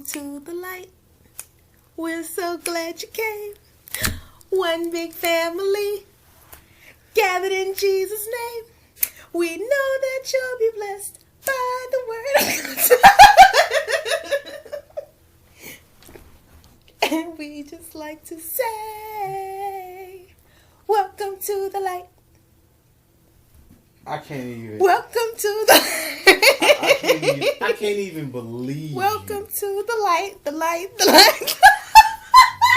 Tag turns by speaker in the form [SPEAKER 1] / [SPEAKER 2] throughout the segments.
[SPEAKER 1] Welcome to the light. We're so glad you came. One big family, gathered in Jesus' name. We know that you'll be blessed by the word. And we just like to say, welcome to the light.
[SPEAKER 2] I can't even.
[SPEAKER 1] Welcome to the
[SPEAKER 2] I can't even believe.
[SPEAKER 1] Welcome to the light, the light, the light.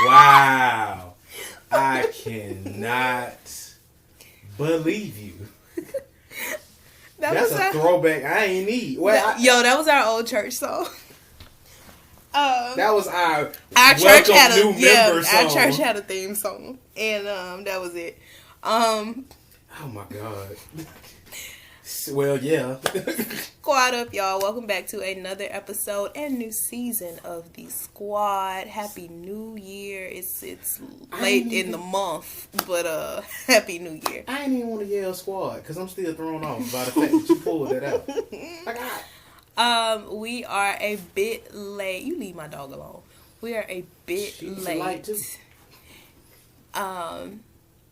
[SPEAKER 2] Wow. I cannot believe you. That's a throwback I ain't need.
[SPEAKER 1] That was our old church song.
[SPEAKER 2] That was our
[SPEAKER 1] church had a
[SPEAKER 2] member song.
[SPEAKER 1] Our church had a theme song, and that was it.
[SPEAKER 2] Oh my God. Well, yeah.
[SPEAKER 1] Squad up, y'all. Welcome back to another episode and new season of the Squad. Happy New Year. It's late in the month, but Happy New Year.
[SPEAKER 2] I ain't even want to yell Squad because I'm still thrown off by the fact that you pulled that out.
[SPEAKER 1] We are a bit late. You leave my dog alone. We are a bit late.
[SPEAKER 2] Too.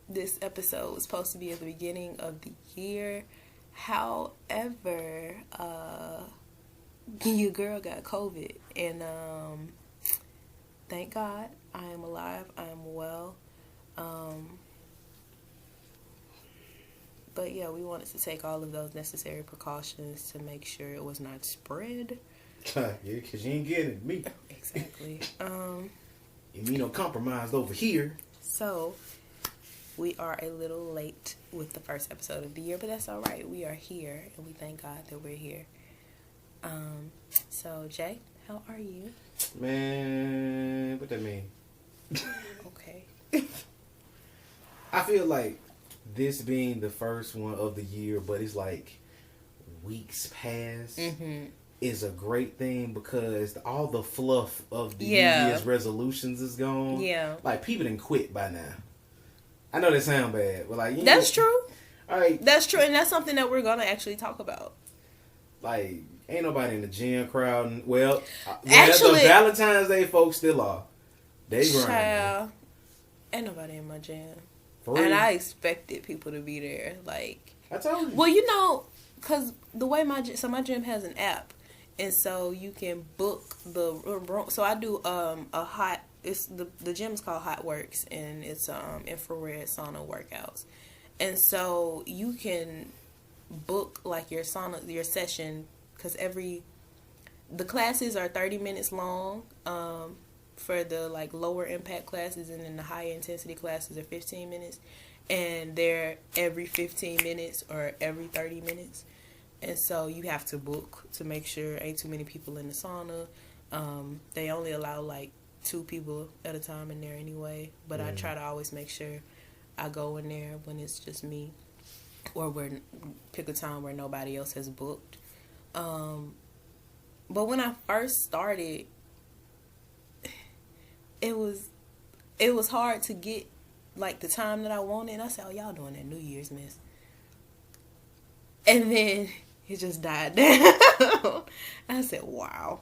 [SPEAKER 1] This episode was supposed to be at the beginning of the year. However, your girl got COVID, and thank God I am alive. I am well. But yeah, we wanted to take all of those necessary precautions to make sure it was not spread.
[SPEAKER 2] Yeah, because you ain't getting it, me.
[SPEAKER 1] Exactly.
[SPEAKER 2] Immunocompromised over here.
[SPEAKER 1] So, we are a little late with the first episode of the year, but that's all right. We are here, and we thank God that we're here. So, Jay, how are you?
[SPEAKER 2] Man, what that mean?
[SPEAKER 1] Okay.
[SPEAKER 2] I feel like this being the first one of the year, but it's like weeks past, is a great thing because all the fluff of the New Year's resolutions is gone.
[SPEAKER 1] Yeah.
[SPEAKER 2] Like, people didn't quit by now. I know that sound bad, but like...
[SPEAKER 1] That's true.
[SPEAKER 2] All right.
[SPEAKER 1] That's true, and that's something that we're going to actually talk about.
[SPEAKER 2] Like, ain't nobody in the gym crowd. Well,
[SPEAKER 1] actually,
[SPEAKER 2] the Valentine's Day folks still are. They grinding.
[SPEAKER 1] Child, ain't nobody in my gym. And I expected people to be there. Like,
[SPEAKER 2] I told you.
[SPEAKER 1] Well, because the way my gym has an app, and so you can book the room. So I do It's the gym is called Hot Works, and it's infrared sauna workouts, and so you can book like your session because the classes are 30 minutes long for the like lower impact classes, and then the high intensity classes are 15 minutes, and they're every 15 minutes or every 30 minutes, and so you have to book to make sure ain't too many people in the sauna. They only allow like 2 people at a time in there anyway, but I try to always make sure I go in there when it's just me, or pick a time where nobody else has booked. But when I first started, it was hard to get like the time that I wanted. And I said, "Oh, y'all doing that New Year's mess," and then it just died down. I said, "Wow."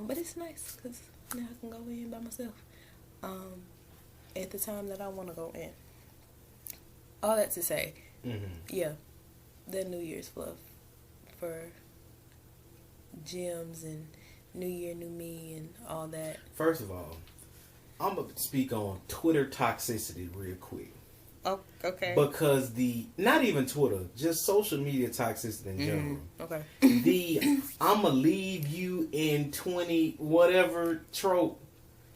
[SPEAKER 1] But it's nice because now I can go in by myself at the time that I want to go in. All that to say, yeah, the New Year's fluff for gyms and New Year, New Me and all that.
[SPEAKER 2] First of all, I'm going to speak on Twitter toxicity real quick.
[SPEAKER 1] Oh, okay.
[SPEAKER 2] Because not even Twitter, just social media toxicity in general.
[SPEAKER 1] Okay.
[SPEAKER 2] I'ma leave you in 20 whatever trope.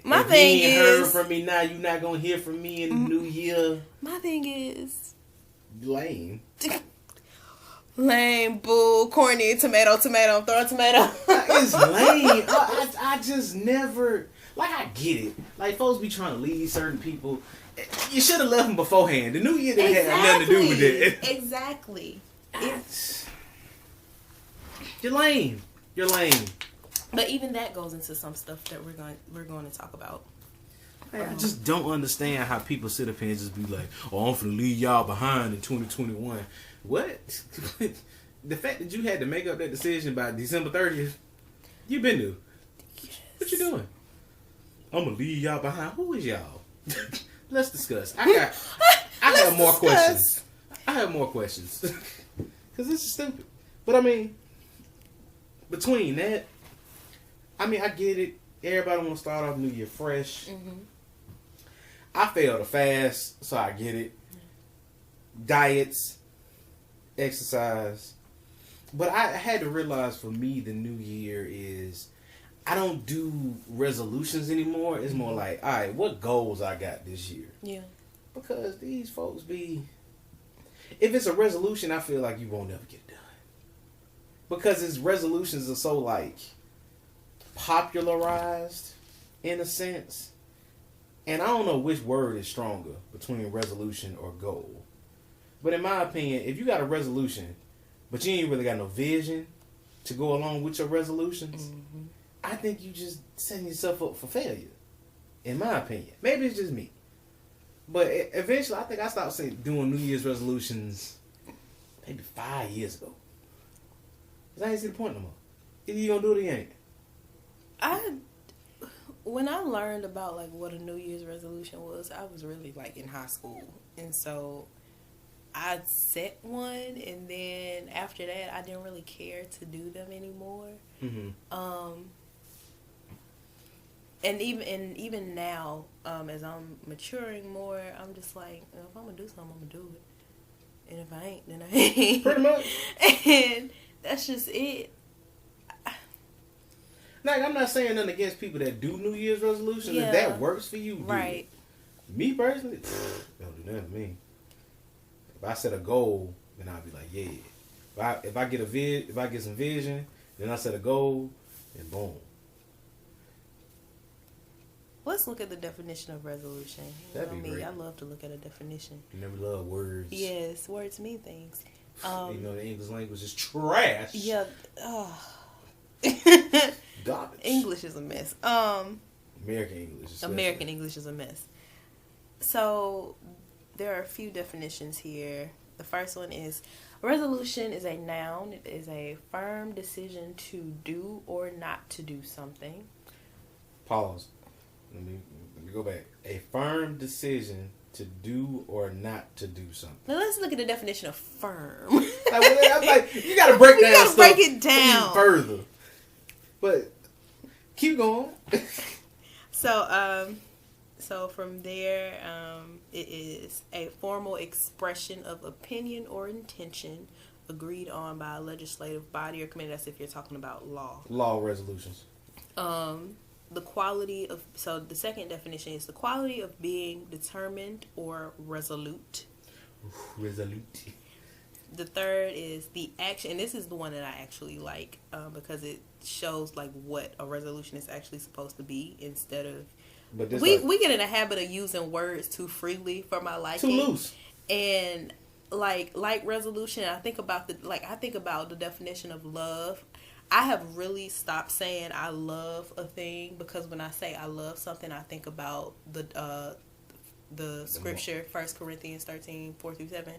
[SPEAKER 1] My thing is,
[SPEAKER 2] heard from me now, you're not gonna hear from me in the new year.
[SPEAKER 1] My thing is
[SPEAKER 2] lame.
[SPEAKER 1] Lame, bull, corny, tomato, throw a tomato.
[SPEAKER 2] It's lame. I just never, like, I get it. Like, folks be trying to lead certain people. You should have left them beforehand. The new year didn't have nothing to do with it.
[SPEAKER 1] Exactly.
[SPEAKER 2] You're lame.
[SPEAKER 1] But even that goes into some stuff that we're going to talk about.
[SPEAKER 2] I just don't understand how people sit up here and just be like, "Oh, I'm finna leave y'all behind in 2021." What? The fact that you had to make up that decision by December 30th, you've been to. What you doing? I'm gonna leave y'all behind. Who is y'all? Let's discuss. I have more questions. I have more questions. Because this is stupid. But I mean, between that, I mean, I get it. Everybody want to start off New Year fresh. Mm-hmm. I fail to fast, so I get it. Diets, exercise. But I had to realize for me, the New Year is, I don't do resolutions anymore. It's more like, all right, what goals I got this year?
[SPEAKER 1] Yeah.
[SPEAKER 2] Because these folks be, if it's a resolution, I feel like you won't never get it done. Because his resolutions are so like popularized in a sense. And I don't know which word is stronger between resolution or goal. But in my opinion, if you got a resolution, but you ain't really got no vision to go along with your resolutions, mm-hmm. I think you just setting yourself up for failure. In my opinion. Maybe it's just me. But eventually, I think I stopped doing New Year's resolutions maybe 5 years ago. Because I ain't see the point no more. Either you gonna do it or you ain't.
[SPEAKER 1] When I learned about like what a New Year's resolution was, I was really like in high school. And so I set one, and then after that, I didn't really care to do them anymore. Mm-hmm. And even now, as I'm maturing more, I'm just like, if I'm gonna do something, I'm gonna do it. And if I ain't, then I ain't.
[SPEAKER 2] Pretty much.
[SPEAKER 1] And that's just it.
[SPEAKER 2] Like, I'm not saying nothing against people that do New Year's resolutions. Yeah. If that works for you, do
[SPEAKER 1] right.
[SPEAKER 2] It. Me personally, don't do nothing to me. If I set a goal, then I'll be like, yeah. If I get some vision, then I set a goal, and boom.
[SPEAKER 1] Let's look at the definition of resolution.
[SPEAKER 2] That'd be great.
[SPEAKER 1] I love to look at a definition.
[SPEAKER 2] You never love words.
[SPEAKER 1] Yes, words mean things.
[SPEAKER 2] You know the English language is trash.
[SPEAKER 1] Yeah.
[SPEAKER 2] Garbage.
[SPEAKER 1] English is a mess. American English is a mess. So there are a few definitions here. The first one is resolution is a noun. It is a firm decision to do or not to do something.
[SPEAKER 2] Pause. Let me go back. A firm decision to do or not to do something.
[SPEAKER 1] Now let's look at the definition of firm.
[SPEAKER 2] I'm like, you got to break down.
[SPEAKER 1] You got to break it down
[SPEAKER 2] further. But keep going.
[SPEAKER 1] So from there, it is a formal expression of opinion or intention agreed on by a legislative body or committee. That's if you're talking about law.
[SPEAKER 2] Law resolutions.
[SPEAKER 1] The quality of, so the second definition is the quality of being determined or resolute.
[SPEAKER 2] Resolute.
[SPEAKER 1] The third is the action, and this is the one that I actually like because it shows like what a resolution is actually supposed to be instead of. But we get in a habit of using words too freely for my liking.
[SPEAKER 2] Too loose.
[SPEAKER 1] And like resolution, I think about the definition of love. I have really stopped saying I love a thing because when I say I love something, I think about the scripture 1 Corinthians 13, 4-7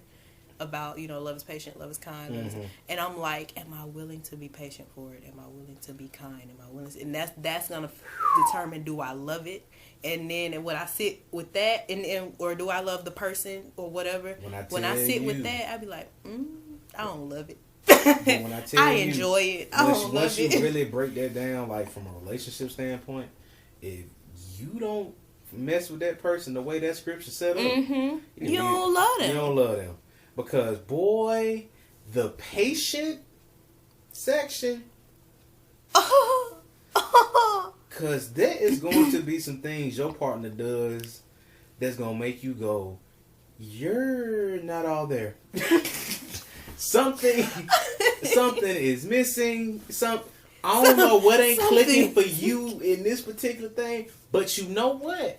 [SPEAKER 1] about, love is patient, love is kind. Mm-hmm. And I'm like, am I willing to be patient for it? Am I willing to be kind? Am I willing to, and that's going to determine, do I love it? And then when I sit with that, or do I love the person or whatever? When I sit with that, I be like, I don't love it.
[SPEAKER 2] When I
[SPEAKER 1] enjoy it.
[SPEAKER 2] Once you really break that down, like from a relationship standpoint, if you don't mess with that person the way that scripture set up,
[SPEAKER 1] you don't love them.
[SPEAKER 2] You don't love them. Because, boy, the patient section, because there is going to be some things your partner does that's going to make you go, you're not all there. Something is missing. I don't know what ain't clicking for you in this particular thing, but you know what?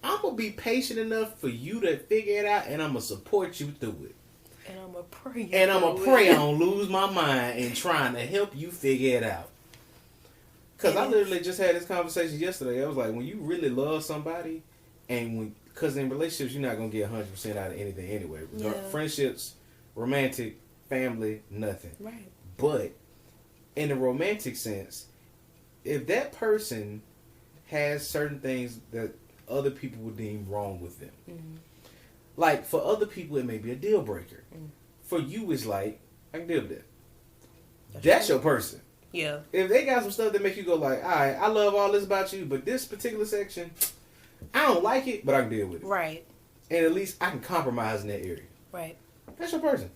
[SPEAKER 2] I'm going to be patient enough for you to figure it out, and I'm going to support you through it.
[SPEAKER 1] And I'm going to pray.
[SPEAKER 2] And I'm going to pray I don't lose my mind in trying to help you figure it out. Because I literally just had this conversation yesterday. I was like, when you really love somebody, because in relationships, you're not going to get 100% out of anything anyway. Yeah. Friendships, romantic, family, nothing.
[SPEAKER 1] Right.
[SPEAKER 2] But in the romantic sense, if that person has certain things that other people would deem wrong with them. Mm-hmm. Like, for other people, it may be a deal breaker. Mm. For you, it's like, I can deal with that. That's your person.
[SPEAKER 1] Yeah.
[SPEAKER 2] If they got some stuff that make you go like, all right, I love all this about you, but this particular section, I don't like it, but I can deal with it.
[SPEAKER 1] Right.
[SPEAKER 2] And at least I can compromise in that area.
[SPEAKER 1] Right.
[SPEAKER 2] That's your person.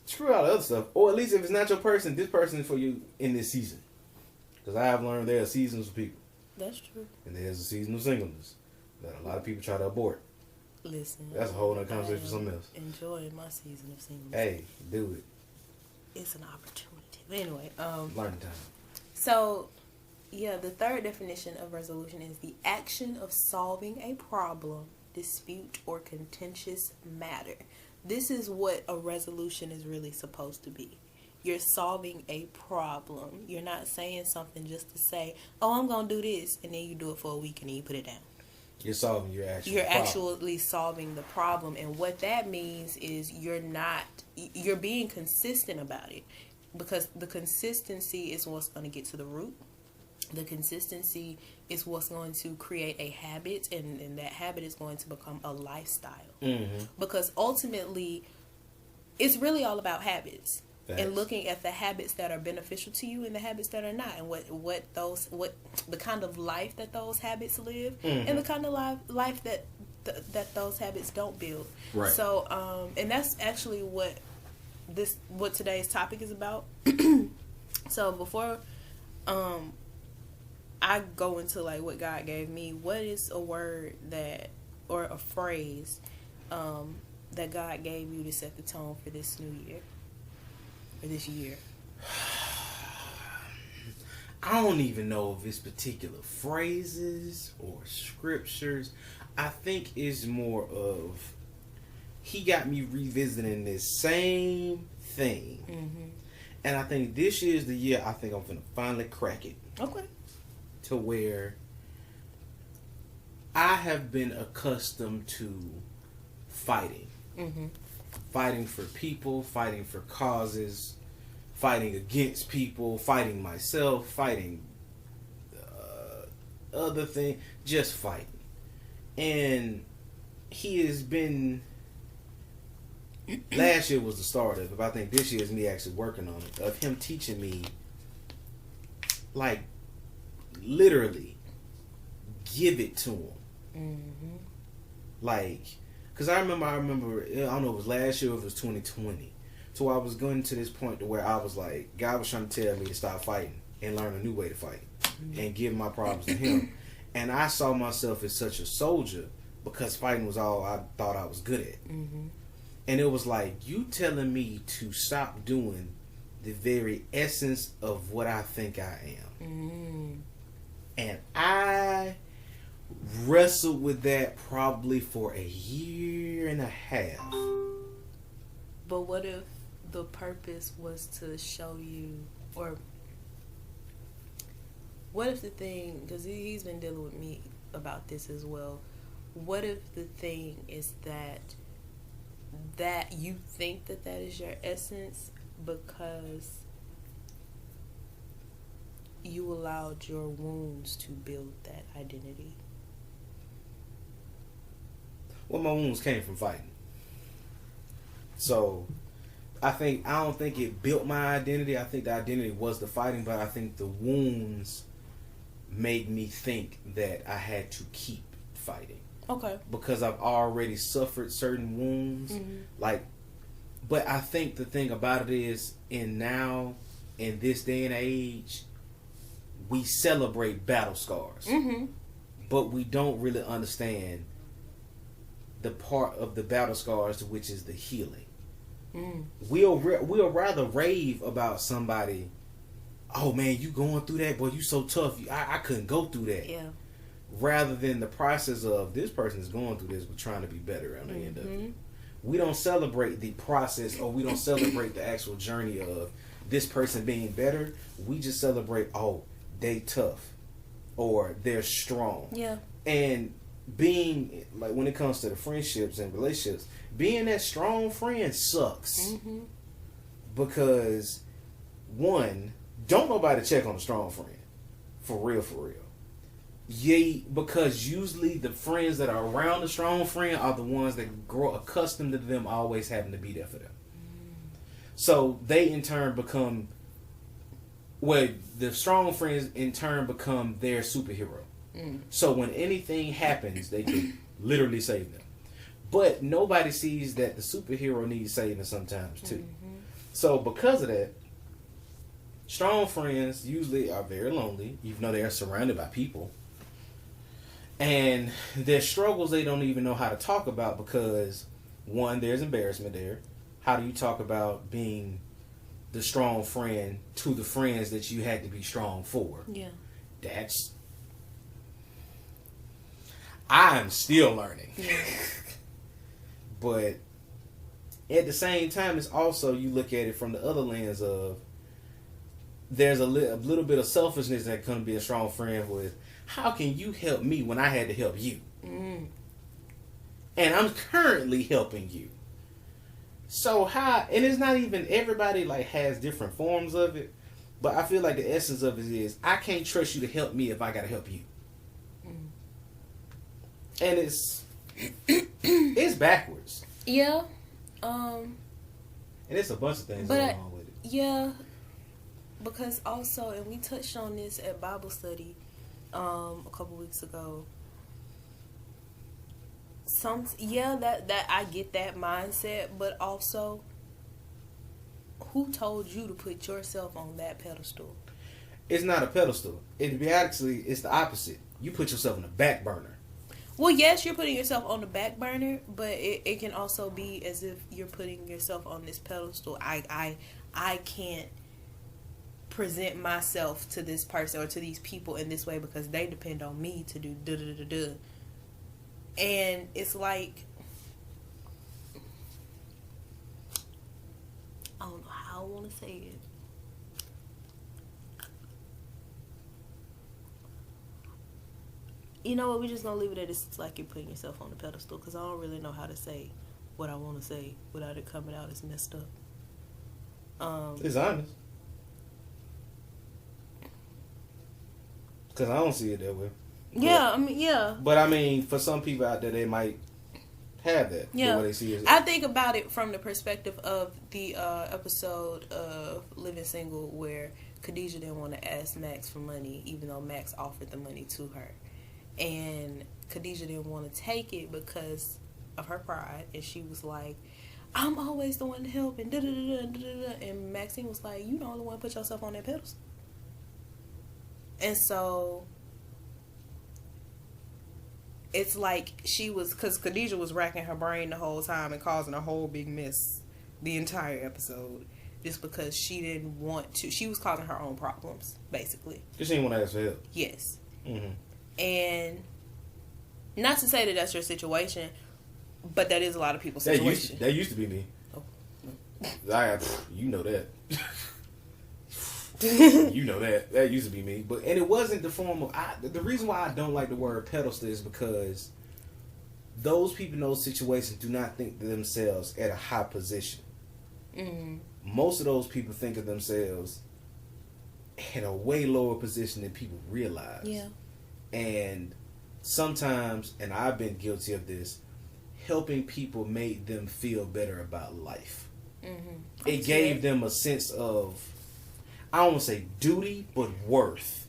[SPEAKER 2] Screw all the other stuff. Or at least if it's not your person, this person is for you in this season. Because I have learned there are seasons for people.
[SPEAKER 1] That's true.
[SPEAKER 2] And there's a season of singleness that a lot of people try to abort.
[SPEAKER 1] Listen.
[SPEAKER 2] That's a whole other conversation for something else.
[SPEAKER 1] Enjoying my season of singleness.
[SPEAKER 2] Hey, do it.
[SPEAKER 1] It's an opportunity. But anyway,
[SPEAKER 2] learning time.
[SPEAKER 1] So, yeah, the third definition of resolution is the action of solving a problem, dispute, or contentious matter. This is what a resolution is really supposed to be. You're solving a problem. You're not saying something just to say, oh, I'm going to do this, and then you do it for a week and then you put it down.
[SPEAKER 2] You're solving your actual
[SPEAKER 1] You're
[SPEAKER 2] problem.
[SPEAKER 1] actually solving the problem. And what that means is you're being consistent about it. Because the consistency is what's going to get to the root. The consistency is what's going to create a habit, and that habit is going to become a lifestyle. Mm-hmm. Because ultimately, it's really all about habits. Thanks. And looking at the habits that are beneficial to you and the habits that are not, and what the kind of life that those habits live, mm-hmm. and the kind of life that those habits don't build.
[SPEAKER 2] Right.
[SPEAKER 1] So, and that's actually what today's topic is about. So before I go into like what God gave me, what is a word or a phrase that God gave you to set the tone for this new year or this year?
[SPEAKER 2] I don't even know if it's particular phrases or scriptures. I think it's more of he got me revisiting this same thing. Mm-hmm. And I think this year is the year I think I'm going to finally crack it.
[SPEAKER 1] Okay.
[SPEAKER 2] To where I have been accustomed to fighting. Mm-hmm. Fighting for people, fighting for causes, fighting against people, fighting myself, fighting other things, just fighting. And he has been... Last year was the start of it, but I think this year is me actually working on it. Of him teaching me, like, literally, give it to him. Mm-hmm. Like, because I remember, I don't know if it was last year or if it was 2020. So I was going to this point to where I was like, God was trying to tell me to stop fighting and learn a new way to fight. Mm-hmm. And give my problems to him. And I saw myself as such a soldier because fighting was all I thought I was good at. Mm-hmm. And it was like, you telling me to stop doing the very essence of what I think I am. Mm. And I wrestled with that probably for a year and a half.
[SPEAKER 1] But what if the purpose was to show you, or what if the thing, because he's been dealing with me about this as well, what if the thing is that you think that is your essence because you allowed your wounds to build that identity?
[SPEAKER 2] Well, my wounds came from fighting. So I don't think it built my identity. I think the identity was the fighting, but I think the wounds made me think that I had to keep fighting.
[SPEAKER 1] Okay.
[SPEAKER 2] Because I've already suffered certain wounds. Mm-hmm. But I think the thing about it is, in this day and age, we celebrate battle scars. Mm-hmm. But we don't really understand the part of the battle scars, which is the healing. Mm. We'll rather rave about somebody, oh man, you going through that, boy, you so tough. I couldn't go through that. Yeah. Rather than the process of this person is going through this but trying to be better on the end of it. We don't celebrate the process, or we don't celebrate the actual journey of this person being better. We just celebrate, oh, they tough or they're strong. Yeah. And being, like, when it comes to the friendships and relationships, being that strong friend sucks. Mm-hmm. Because, one, don't nobody check on a strong friend. For real, for real. Yeah, because usually the friends that are around the strong friend are the ones that grow accustomed to them always having to be there for them. So they in turn become, well, the strong friends in turn become their superhero. So when anything happens, they can literally save them. But nobody sees that the superhero needs saving sometimes too. So because of that, strong friends usually are very lonely, even though they are surrounded by people. And their struggles they don't even know how to talk about because, one, there's embarrassment there. How do you talk about being the strong friend to the friends that you had to be strong for?
[SPEAKER 1] Yeah.
[SPEAKER 2] I'm still learning.
[SPEAKER 1] Yeah.
[SPEAKER 2] But at the same time, it's also, you look at it from the other lens of, there's a little bit of selfishness that can be a strong friend with. How can you help me when I had to help you? And I'm currently helping you. So how, and it's not even, everybody like has different forms of it, but I feel like the essence of it is, I can't trust you to help me if I gotta help you. And it's backwards.
[SPEAKER 1] Yeah.
[SPEAKER 2] And it's a bunch of things going on with it.
[SPEAKER 1] Yeah. Because also, and we touched on this at Bible study a couple weeks ago. That I get that mindset, but also, who told you to put yourself on that pedestal?
[SPEAKER 2] It's not a pedestal. It's the opposite. You put yourself on the back burner.
[SPEAKER 1] Well, yes, you're putting yourself on the back burner, but it can also be as if you're putting yourself on this pedestal. I can't present myself to this person or to these people in this way because they depend on me to do da-da-da-da. And it's like, I don't know how I want to say it. You know what, we're just going to leave it at it's like you're putting yourself on the pedestal because I don't really know how to say what I want to say without it coming out as messed up.
[SPEAKER 2] It's honest. Because I don't see it that way.
[SPEAKER 1] Yeah, I mean, yeah.
[SPEAKER 2] But I mean, for some people out there, they might have that.
[SPEAKER 1] Yeah.
[SPEAKER 2] The way they see it.
[SPEAKER 1] I think about it from the perspective of the episode of Living Single where Khadijah didn't want to ask Max for money, even though Max offered the money to her. And Khadijah didn't want to take it because of her pride. And she was like, I'm always the one to help. And da-da-da-da-da-da. And Maxine was like, you the only one to put yourself on that pedestal. And so it's like she was, because Khadijah was racking her brain the whole time and causing a whole big mess the entire episode just because she didn't want to. She was causing her own problems, basically.
[SPEAKER 2] Because she didn't want to ask for help.
[SPEAKER 1] Yes.
[SPEAKER 2] Mm-hmm.
[SPEAKER 1] And not to say that that's your situation, but that is a lot of people's situation.
[SPEAKER 2] That used to be me.
[SPEAKER 1] Oh.
[SPEAKER 2] You know that. You know that. That used to be me. And it wasn't the form of... the reason why I don't like the word pedestal is because those people in those situations do not think of themselves at a high position. Mm-hmm. Most of those people think of themselves in a way lower position than people realize.
[SPEAKER 1] Yeah.
[SPEAKER 2] And sometimes, and I've been guilty of this, helping people made them feel better about life. Mm-hmm. It gave them a sense of, I don't want to say duty, but worth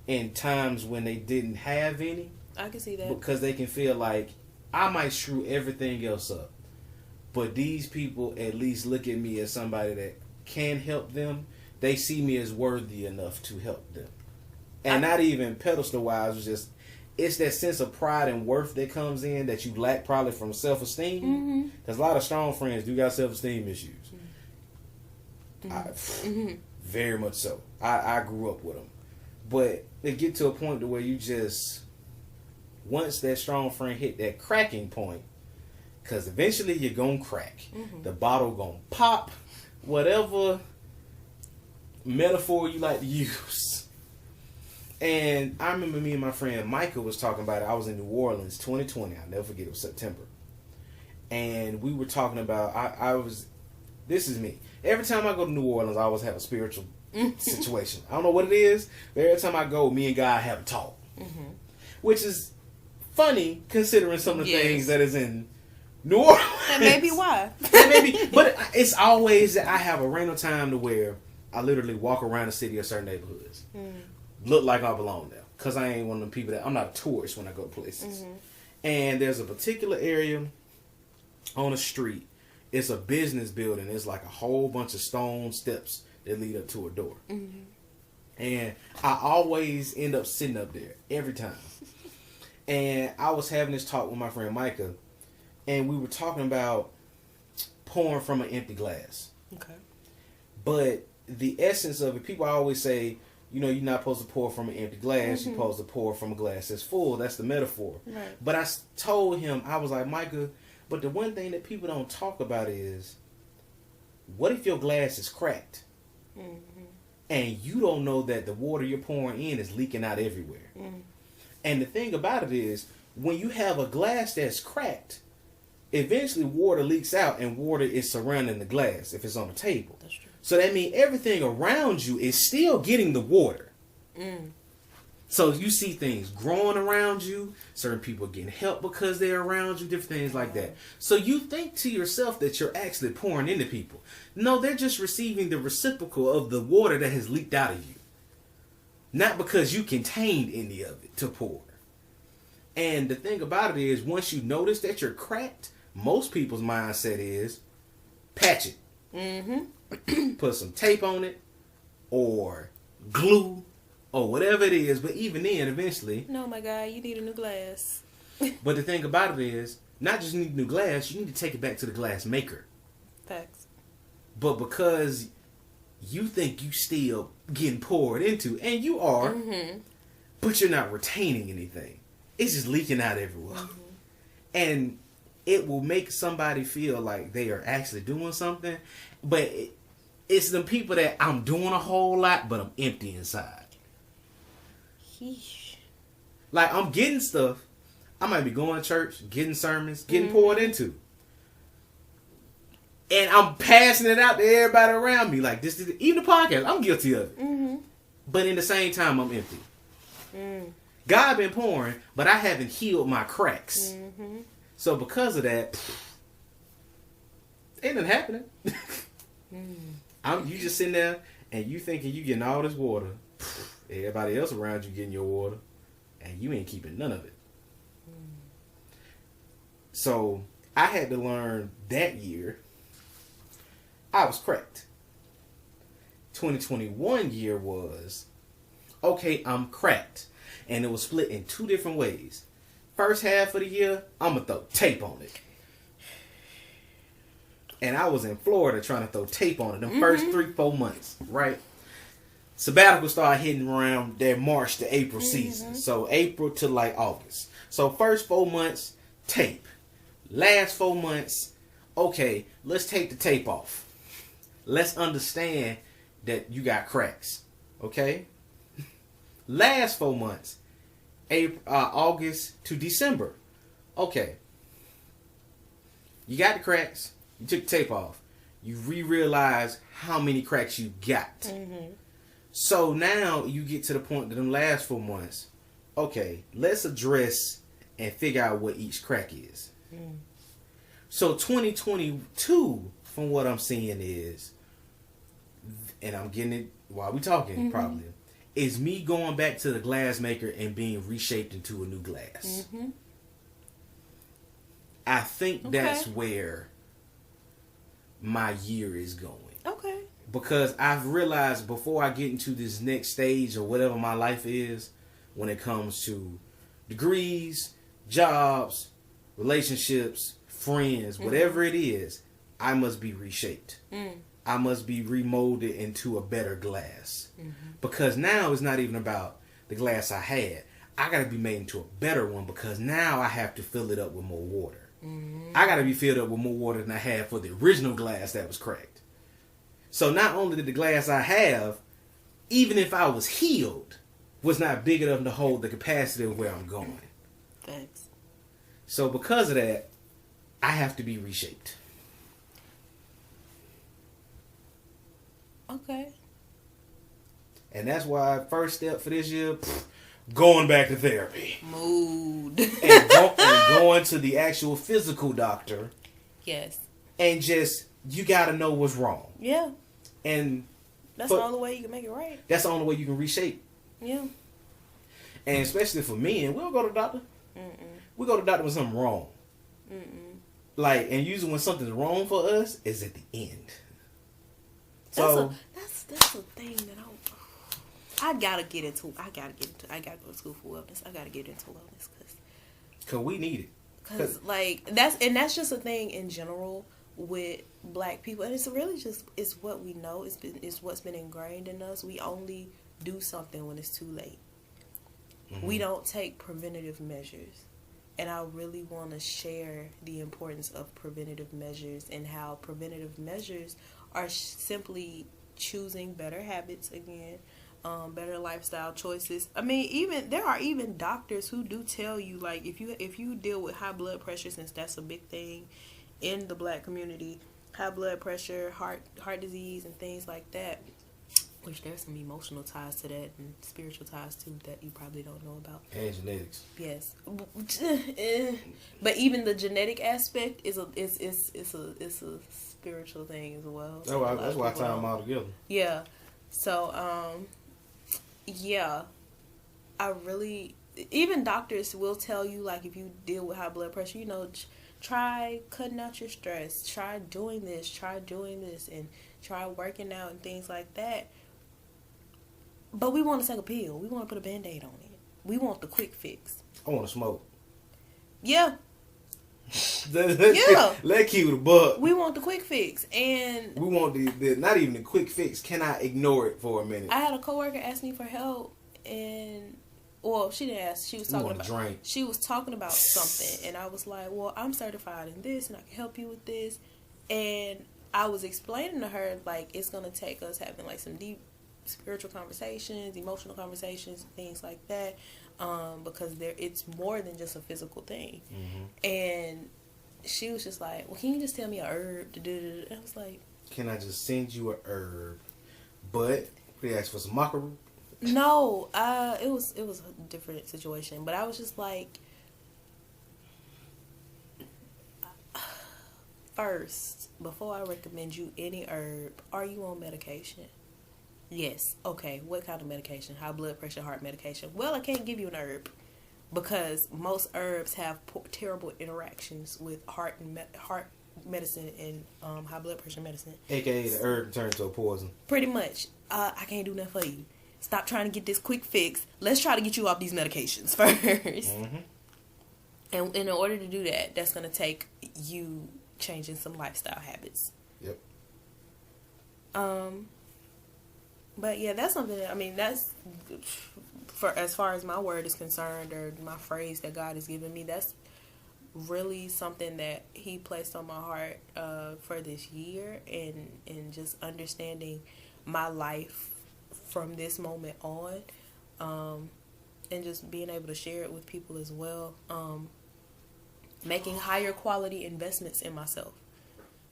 [SPEAKER 2] in times when they didn't have any.
[SPEAKER 1] I can see that.
[SPEAKER 2] Because they can feel like, I might screw everything else up, but these people at least look at me as somebody that can help them. They see me as worthy enough to help them. And not even pedestal wise, it's that sense of pride and worth that comes in that you lack probably from self-esteem. Because a lot of strong friends do got self-esteem issues. Very much so. I grew up with them. But they get to a point to where you just, once that strong friend hit that cracking point, because eventually you're going to crack. The bottle going to pop. Whatever metaphor you like to use. And I remember me and my friend Michael was talking about it. I was in New Orleans 2020. I'll never forget. It was September. And we were talking about, this is me. Every time I go to New Orleans, I always have a spiritual situation. I don't know what it is, but every time I go, me and God have a talk. Mm-hmm. Which is funny considering some of the things that is in New Orleans.
[SPEAKER 1] That may be why.
[SPEAKER 2] But it's always that I have a random time to where I literally walk around the city or certain neighborhoods. Look like I belong there. Because I ain't one of them people that... I'm not a tourist when I go to places. Mm-hmm. And there's a particular area on a street. It's a business building. It's like a whole bunch of stone steps that lead up to a door. Mm-hmm. And I always end up sitting up there every time. And I was having this talk with my friend Micah, and we were talking about pouring from an empty glass. Okay. But the essence of it, people always say, you know, you're not supposed to pour from an empty glass. Mm-hmm. You're supposed to pour from a glass that's full. That's the metaphor. Right. But I told him, I was like, Micah, but the one thing that people don't talk about is, what if your glass is cracked? Mm-hmm. And you don't know that the water you're pouring in is leaking out everywhere. Mm. And the thing about it is, when you have a glass that's cracked, eventually water leaks out and water is surrounding the glass if it's on the table. That's true. So that means everything around you is still getting the water. Mm. So you see things growing around you. Certain people are getting help because they're around you. Different things like that. So you think to yourself that you're actually pouring into people. No, they're just receiving the reciprocal of the water that has leaked out of you. Not because you contained any of it to pour. And the thing about it is, once you notice that you're cracked, most people's mindset is patch it. Mm-hmm. Put some tape on it or glue or whatever it is. But even then, eventually...
[SPEAKER 1] No, my guy, you need a new glass.
[SPEAKER 2] But the thing about it is, not just need new glass, you need to take it back to the glass maker.
[SPEAKER 1] Facts.
[SPEAKER 2] But because you think you still getting poured into, and you are, mm-hmm. but you're not retaining anything. It's just leaking out everywhere. Mm-hmm. And it will make somebody feel like they are actually doing something, but it's the people that I'm doing a whole lot, but I'm empty inside. Yeesh. Like, I'm getting stuff. I might be going to church, getting sermons, getting poured into. And I'm passing it out to everybody around me. Like, this is even the podcast. I'm guilty of it. Mm-hmm. But in the same time, I'm empty. Mm. God been pouring, but I haven't healed my cracks. Mm-hmm. So because of that, ain't nothing happening. You just sitting there and you thinking you getting all this water. Everybody else around you getting your water, and you ain't keeping none of it. So I had to learn that year I was cracked. 2021 year was, okay, I'm cracked. And it was split in two different ways. First half of the year, I'm going to throw tape on it. And I was in Florida trying to throw tape on it the first 3-4 months, right? Sabbatical started hitting around that March to April season. So April to like August. So first 4 months, tape. Last 4 months, okay, let's take the tape off. Let's understand that you got cracks. Okay? Last 4 months, August to December. Okay. You got the cracks. You took the tape off. You re-realize how many cracks you got. Mm-hmm. So now you get to the point that them last 4 months, okay, let's address and figure out what each crack is. Mm. So 2022, from what I'm seeing is, and I'm getting it while we talking probably, is me going back to the glass maker and being reshaped into a new glass. Mm-hmm. I think that's where my year is going. Okay. Because I've realized before I get into this next stage or whatever my life is, when it comes to degrees, jobs, relationships, friends, whatever it is, I must be reshaped. I must be remolded into a better glass. Because now it's not even about the glass I had. I got to be made into a better one because now I have to fill it up with more water. I got to be filled up with more water than I had for the original glass that was cracked. So not only did the glass I have, even if I was healed, was not big enough to hold the capacity of where I'm going. Thanks. So because of that, I have to be reshaped.
[SPEAKER 1] Okay.
[SPEAKER 2] And that's why first step for this year, going back to therapy.
[SPEAKER 1] Mood.
[SPEAKER 2] and going to the actual physical doctor.
[SPEAKER 1] Yes.
[SPEAKER 2] And just, you got to know what's wrong.
[SPEAKER 1] Yeah.
[SPEAKER 2] And
[SPEAKER 1] that's the only way you can make it right.
[SPEAKER 2] That's the only way you can reshape.
[SPEAKER 1] Yeah.
[SPEAKER 2] And especially for men, we don't go to the doctor. Mm-mm. We go to the doctor when something's wrong. Mm-mm. Like, and usually when something's wrong for us, is at the end. So
[SPEAKER 1] that's a thing that I gotta get into. I gotta go to school for wellness. I gotta get into wellness
[SPEAKER 2] because we need it.
[SPEAKER 1] Because like that's just a thing in general with black people, and it's really just it's what we know. It's what's been ingrained in us. We only do something when it's too late. Mm-hmm. We don't take preventative measures. And I really want to share the importance of preventative measures and how preventative measures are simply choosing better habits again, better lifestyle choices. I mean, there are even doctors who do tell you, like, if you deal with high blood pressure, since that's a big thing in the black community, high blood pressure, heart disease, and things like that. Which there's some emotional ties to that and spiritual ties too that you probably don't know about.
[SPEAKER 2] And genetics.
[SPEAKER 1] Yes, but even the genetic aspect is a spiritual thing as well.
[SPEAKER 2] That's why I tie them all together.
[SPEAKER 1] Yeah, so yeah, I really even doctors will tell you, like, if you deal with high blood pressure, try cutting out your stress, try doing this, and try working out and things like that. But we want to take a pill. We want to put a Band-Aid on it. We want the quick fix.
[SPEAKER 2] I want to smoke.
[SPEAKER 1] Yeah.
[SPEAKER 2] Let's keep it a buck.
[SPEAKER 1] We want the quick fix. And
[SPEAKER 2] we want the not even the quick fix. Can I ignore it for a minute?
[SPEAKER 1] I had a coworker ask me for help, and she didn't ask. She was talking about something, and I was like, well, I'm certified in this, and I can help you with this. And I was explaining to her, like, it's going to take us having, like, some deep spiritual conversations, emotional conversations, things like that, because it's more than just a physical thing. Mm-hmm. And she was just like, well, can you just tell me a herb to do? I was like,
[SPEAKER 2] can I just send you a herb? But we asked for some macaroon.
[SPEAKER 1] No, it was a different situation, but I was just like, first, before I recommend you any herb, are you on medication? Yes. Okay. What kind of medication? High blood pressure, heart medication. Well, I can't give you an herb because most herbs have terrible interactions with heart medicine and high blood pressure medicine.
[SPEAKER 2] AKA the herb turned to a poison.
[SPEAKER 1] Pretty much. I can't do nothing for you. Stop trying to get this quick fix. Let's try to get you off these medications first. Mm-hmm. And in order to do that, that's going to take you changing some lifestyle habits.
[SPEAKER 2] Yep.
[SPEAKER 1] But yeah, that's something that's for as far as my word is concerned, or my phrase that God has given me, that's really something that He placed on my heart for this year, and just understanding my life from this moment on, and just being able to share it with people as well. Making higher quality investments in myself,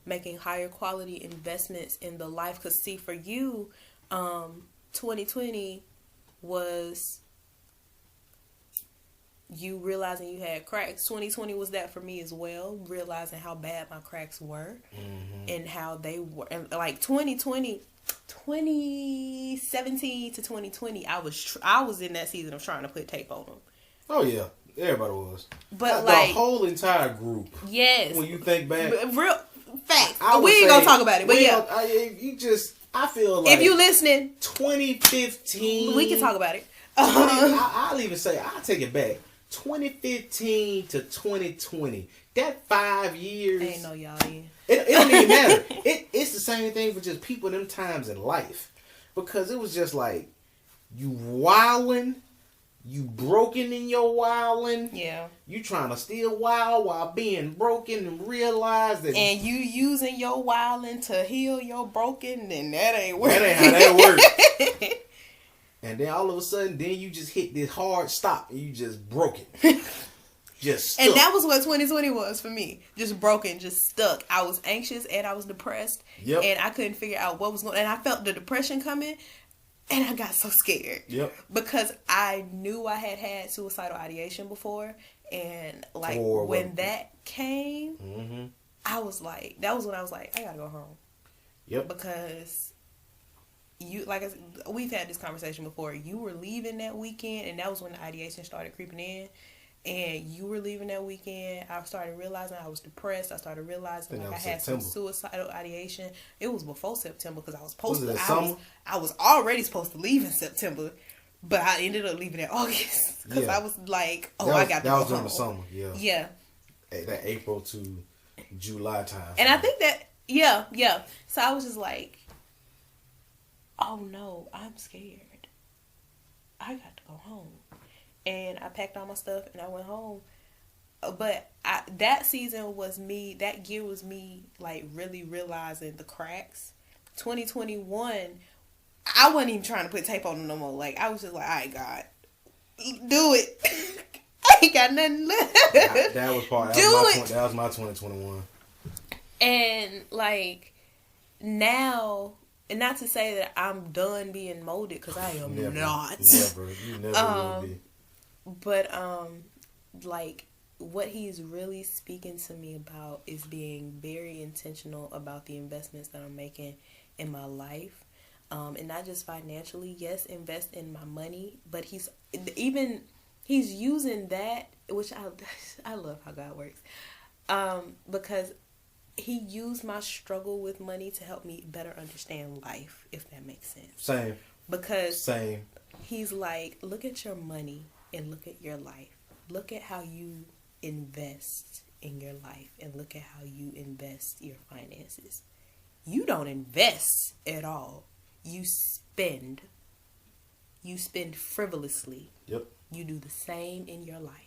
[SPEAKER 1] making higher quality investments in the life. Because see, for you, 2020 was you realizing you had cracks. 2020 was that for me as well, realizing how bad my cracks were, mm-hmm. and how they were. And like 2017 to 2020, I was in that season of trying to put tape on them. Oh yeah,
[SPEAKER 2] everybody was.
[SPEAKER 1] But
[SPEAKER 2] the whole entire group.
[SPEAKER 1] Yes.
[SPEAKER 2] When you think back,
[SPEAKER 1] real facts. We ain't gonna talk about it, but yeah.
[SPEAKER 2] I feel like
[SPEAKER 1] if you listening,
[SPEAKER 2] 2015.
[SPEAKER 1] We can talk about it.
[SPEAKER 2] I'll even say, I'll take it back. 2015 to 2020. That 5 years.
[SPEAKER 1] Ain't no y'all in.
[SPEAKER 2] It don't even matter. It's the same thing for just people them times in life. Because it was just like, you wildin', you broken in your wildin'.
[SPEAKER 1] Yeah.
[SPEAKER 2] You trying to still wild while being broken and realize that.
[SPEAKER 1] And you using your wildin' to heal your broken, and that ain't working.
[SPEAKER 2] That ain't how that works. And then all of a sudden, then you just hit this hard stop and you just broke it. Just stuck.
[SPEAKER 1] And that was what 2020 was for me. Just broken, just stuck. I was anxious and I was depressed.
[SPEAKER 2] Yep.
[SPEAKER 1] And I couldn't figure out what was going on. And I felt the depression coming. And I got so scared.
[SPEAKER 2] Yep.
[SPEAKER 1] Because I knew I had suicidal ideation before. And, like, that came,
[SPEAKER 2] mm-hmm.
[SPEAKER 1] I was like, that was when I was like, I gotta go home.
[SPEAKER 2] Yep.
[SPEAKER 1] Because we've had this conversation before. You were leaving that weekend, and that was when the ideation started creeping in. And you were leaving that weekend. I started realizing I was depressed. I started realizing I had some suicidal ideation. It was before September because I was supposed to. I was already supposed to leave in September, but I ended up leaving in August because I was like, I got to go home. That was during the summer.
[SPEAKER 2] Yeah.
[SPEAKER 1] Yeah.
[SPEAKER 2] That April to July time.
[SPEAKER 1] And I think that yeah. So I was just like, oh no, I'm scared. I got to go home. And I packed all my stuff and I went home. But that season was me, that year was me, like, really realizing the cracks. 2021, I wasn't even trying to put tape on them no more. Like, I was just like, all right, God, do it. I ain't got nothing left.
[SPEAKER 2] That was my 2021.
[SPEAKER 1] And, like, now, and not to say that I'm done being molded, because I am not.
[SPEAKER 2] Never. You never will be.
[SPEAKER 1] But, like, what he's really speaking to me about is being very intentional about the investments that I'm making in my life. And not just financially. Yes, invest in my money. But he's using that, which I love how God works. Because he used my struggle with money to help me better understand life, if that makes sense.
[SPEAKER 2] Same.
[SPEAKER 1] Because he's like, look at your money. And look at your life. Look at how you invest in your life. And look at how you invest your finances. You don't invest at all. You spend. You spend frivolously.
[SPEAKER 2] Yep.
[SPEAKER 1] You do the same in your life.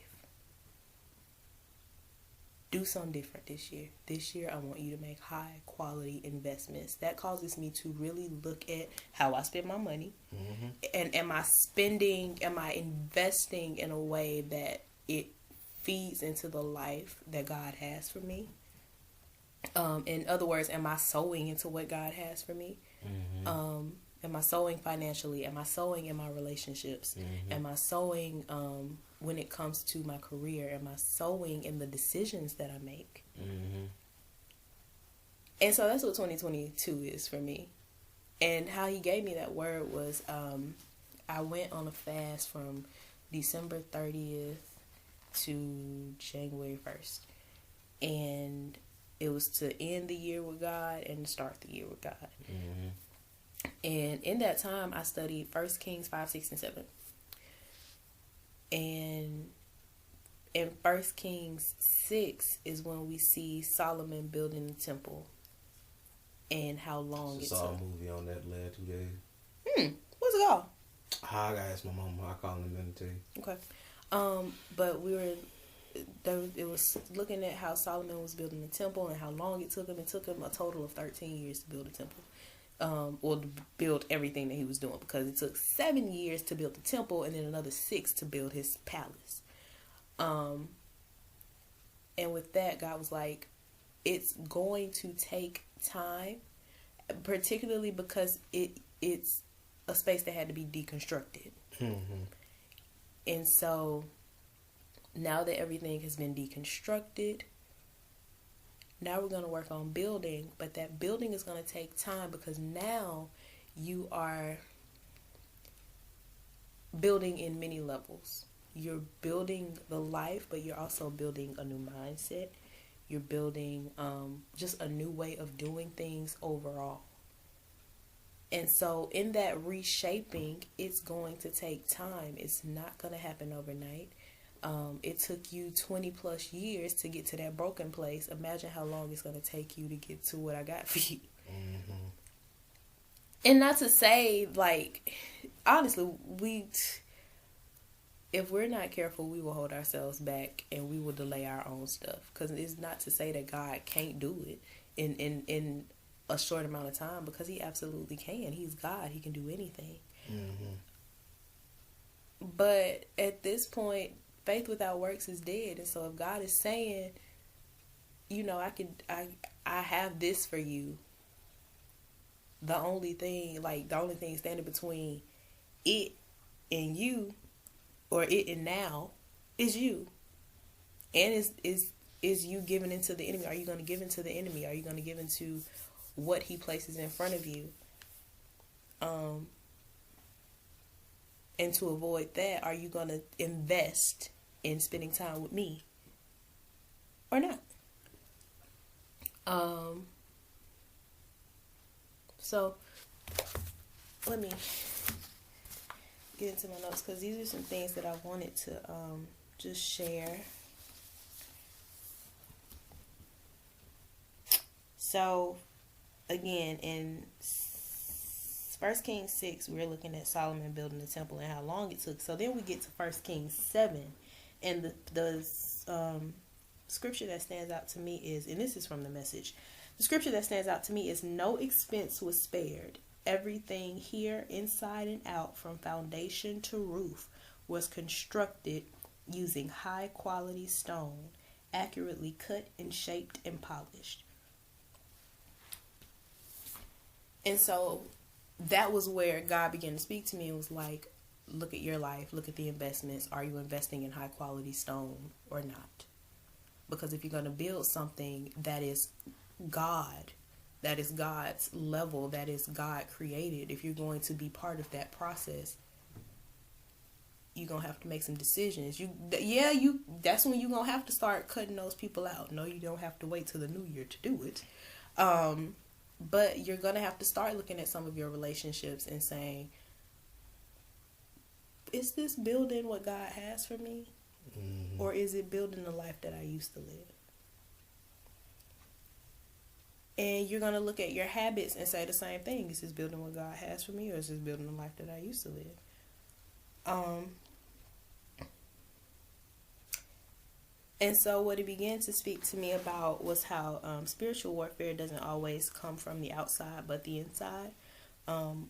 [SPEAKER 1] Do something different this year. This year, I want you to make high quality investments. That causes me to really look at how I spend my money.
[SPEAKER 2] Mm-hmm.
[SPEAKER 1] And am I investing in a way that it feeds into the life that God has for me? In other words, am I sowing into what God has for me?
[SPEAKER 2] Mm-hmm.
[SPEAKER 1] Am I sowing financially? Am I sowing in my relationships?
[SPEAKER 2] Mm-hmm.
[SPEAKER 1] Am I sowing when it comes to my career? Am I sowing in the decisions that I make?
[SPEAKER 2] Mm-hmm.
[SPEAKER 1] And so that's what 2022 is for me. And how he gave me that word was, I went on a fast from December 30th to January 1st. And it was to end the year with God and to start the year with God.
[SPEAKER 2] Mm-hmm.
[SPEAKER 1] And in that time, I studied 1 Kings 5, 6, and 7. And in 1 Kings 6 is when we see Solomon building the temple and how long it took.
[SPEAKER 2] I saw a movie on that last 2 days.
[SPEAKER 1] What's it called?
[SPEAKER 2] I gotta ask my mom. I'll call in a minute to tell you.
[SPEAKER 1] Okay. But it was looking at how Solomon was building the temple and how long it took him. It took him a total of 13 years to build a temple. Or to build everything that he was doing, because it took 7 years to build the temple and then another 6 to build his palace. And with that, God was like, it's going to take time, particularly because it's a space that had to be deconstructed.
[SPEAKER 2] Mm-hmm.
[SPEAKER 1] And so now that everything has been deconstructed, now we're going to work on building, but that building is going to take time because now you are building in many levels. You're building the life, but you're also building a new mindset. You're building just a new way of doing things overall. And so in that reshaping, it's going to take time. It's not going to happen overnight. It took you 20 plus years to get to that broken place. Imagine how long it's going to take you to get to what I got for you.
[SPEAKER 2] Mm-hmm.
[SPEAKER 1] And not to say, like, honestly, if we're not careful, we will hold ourselves back and we will delay our own stuff. Because it's not to say that God can't do it in a short amount of time, because he absolutely can. He's God. He can do anything.
[SPEAKER 2] Mm-hmm.
[SPEAKER 1] But at this point, faith without works is dead. And so if God is saying, you know, I have this for you, the only thing standing between it and you, or it and now, is you. And is you giving into the enemy? Are you going to give into the enemy? Are you going to give into what he places in front of you? And to avoid that, are you going to invest in spending time with me or not? So let me get into my notes, because these are some things that I wanted to just share. So again, in 1 Kings 6, we're looking at Solomon building the temple and how long it took. So then we get to 1 Kings 7, and the scripture that stands out to me is, and this is from the Message, the scripture that stands out to me is, no expense was spared. Everything here, inside and out, from foundation to roof, was constructed using high quality stone, accurately cut and shaped and polished. And so that was where God began to speak to me and was like, look at your life, look at the investments. Are you investing in high quality stone or not? Because if you're going to build something that is God, that is God's level, that is God created, if you're going to be part of that process, you're going to have to make some decisions. That's when you're going to have to start cutting those people out. No, you don't have to wait till the new year to do it. But you're going to have to start looking at some of your relationships and saying, is this building what God has for me? Mm-hmm. Or is it building the life that I used to live? And you're going to look at your habits and say the same thing. Is this building what God has for me, or is this building the life that I used to live? And so what it began to speak to me about was how spiritual warfare doesn't always come from the outside, but the inside.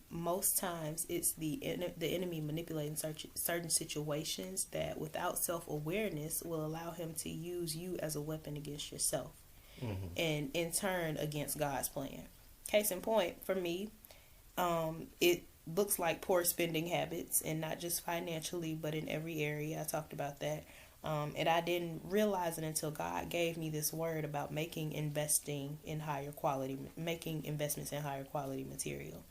[SPEAKER 1] Most times it's the enemy manipulating certain situations that, without self-awareness, will allow him to use you as a weapon against yourself. Mm-hmm. And in turn against God's plan. Case in point, for me, it looks like poor spending habits, and not just financially, but in every area. I talked about that. And I didn't realize it until God gave me this word about making investments in higher quality material.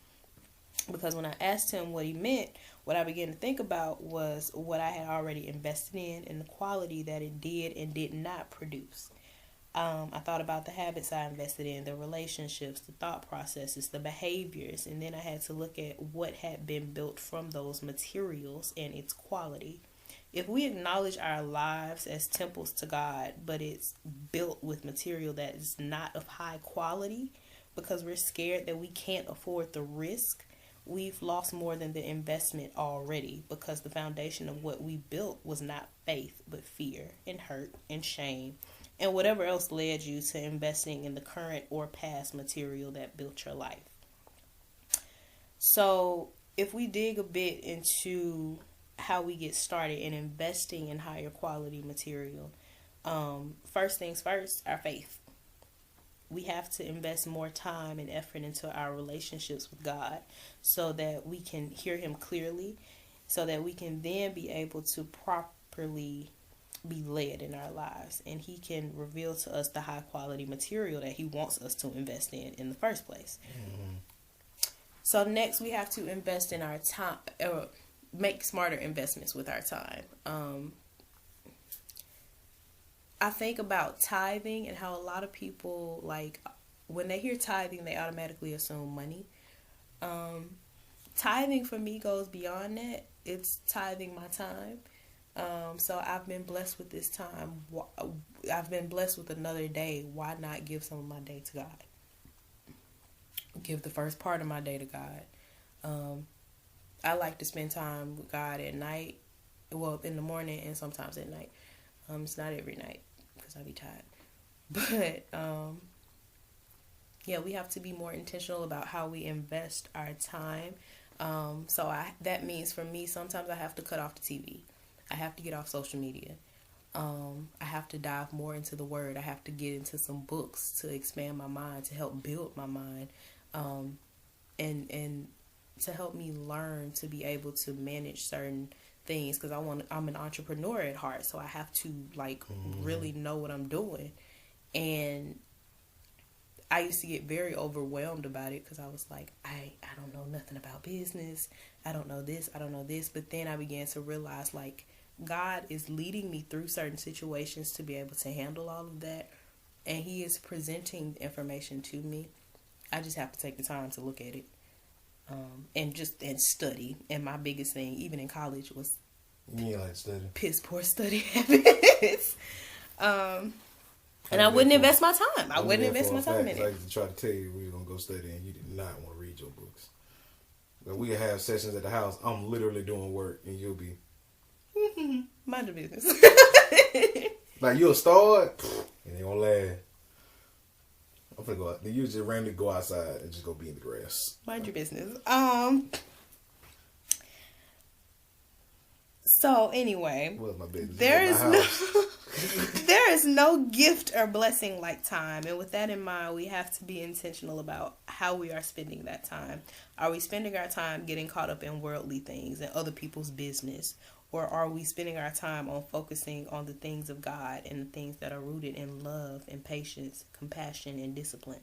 [SPEAKER 1] Because when I asked him what he meant, what I began to think about was what I had already invested in and the quality that it did and did not produce. I thought about the habits I invested in, the relationships, the thought processes, the behaviors, and then I had to look at what had been built from those materials and its quality. If we acknowledge our lives as temples to God, but it's built with material that is not of high quality because we're scared that we can't afford the risk, we've lost more than the investment already, because the foundation of what we built was not faith, but fear and hurt and shame and whatever else led you to investing in the current or past material that built your life. So if we dig a bit into how we get started in investing in higher quality material, first things first, our faith. We have to invest more time and effort into our relationships with God so that we can hear him clearly, so that we can then be able to properly be led in our lives, and he can reveal to us the high quality material that he wants us to invest in the first place. Mm-hmm. So next we have to invest in our time, or make smarter investments with our time. I think about tithing and how a lot of people, like, when they hear tithing, they automatically assume money. Tithing for me goes beyond that. It's tithing my time. So I've been blessed with this time. I've been blessed with another day. Why not give some of my day to God? Give the first part of my day to God. I like to spend time with God at night. Well, in the morning and sometimes at night. It's not every night because I be tired. But, yeah, we have to be more intentional about how we invest our time. So that means for me, sometimes I have to cut off the TV. I have to get off social media. I have to dive more into the Word. I have to get into some books to expand my mind, to help build my mind. And to help me learn to be able to manage certain things, because I'm an entrepreneur at heart, so I have to like really know what I'm doing. And I used to get very overwhelmed about it, because I was like, I don't know nothing about business. I don't know this. I don't know this. But then I began to realize, like, God is leading me through certain situations to be able to handle all of that. And He is presenting information to me. I just have to take the time to look at it. And study. And my biggest thing, even in college, was
[SPEAKER 2] like study.
[SPEAKER 1] Piss poor study habits. And I wouldn't invest my time. I wouldn't invest my time in it.
[SPEAKER 2] I used to try to tell you we were going to go study and you did not want to read your books. But we have sessions at the house. I'm literally doing work and you'll be...
[SPEAKER 1] Mind your business.
[SPEAKER 2] Like, you'll start and they won't laugh. I'm finna go out. They usually randomly go outside and just go be in the grass.
[SPEAKER 1] Mind your business. So anyway,
[SPEAKER 2] What's my business?
[SPEAKER 1] there is no gift or blessing like time. And with that in mind, we have to be intentional about how we are spending that time. Are we spending our time getting caught up in worldly things and other people's business? Or are we spending our time on focusing on the things of God and the things that are rooted in love and patience, compassion, and discipline?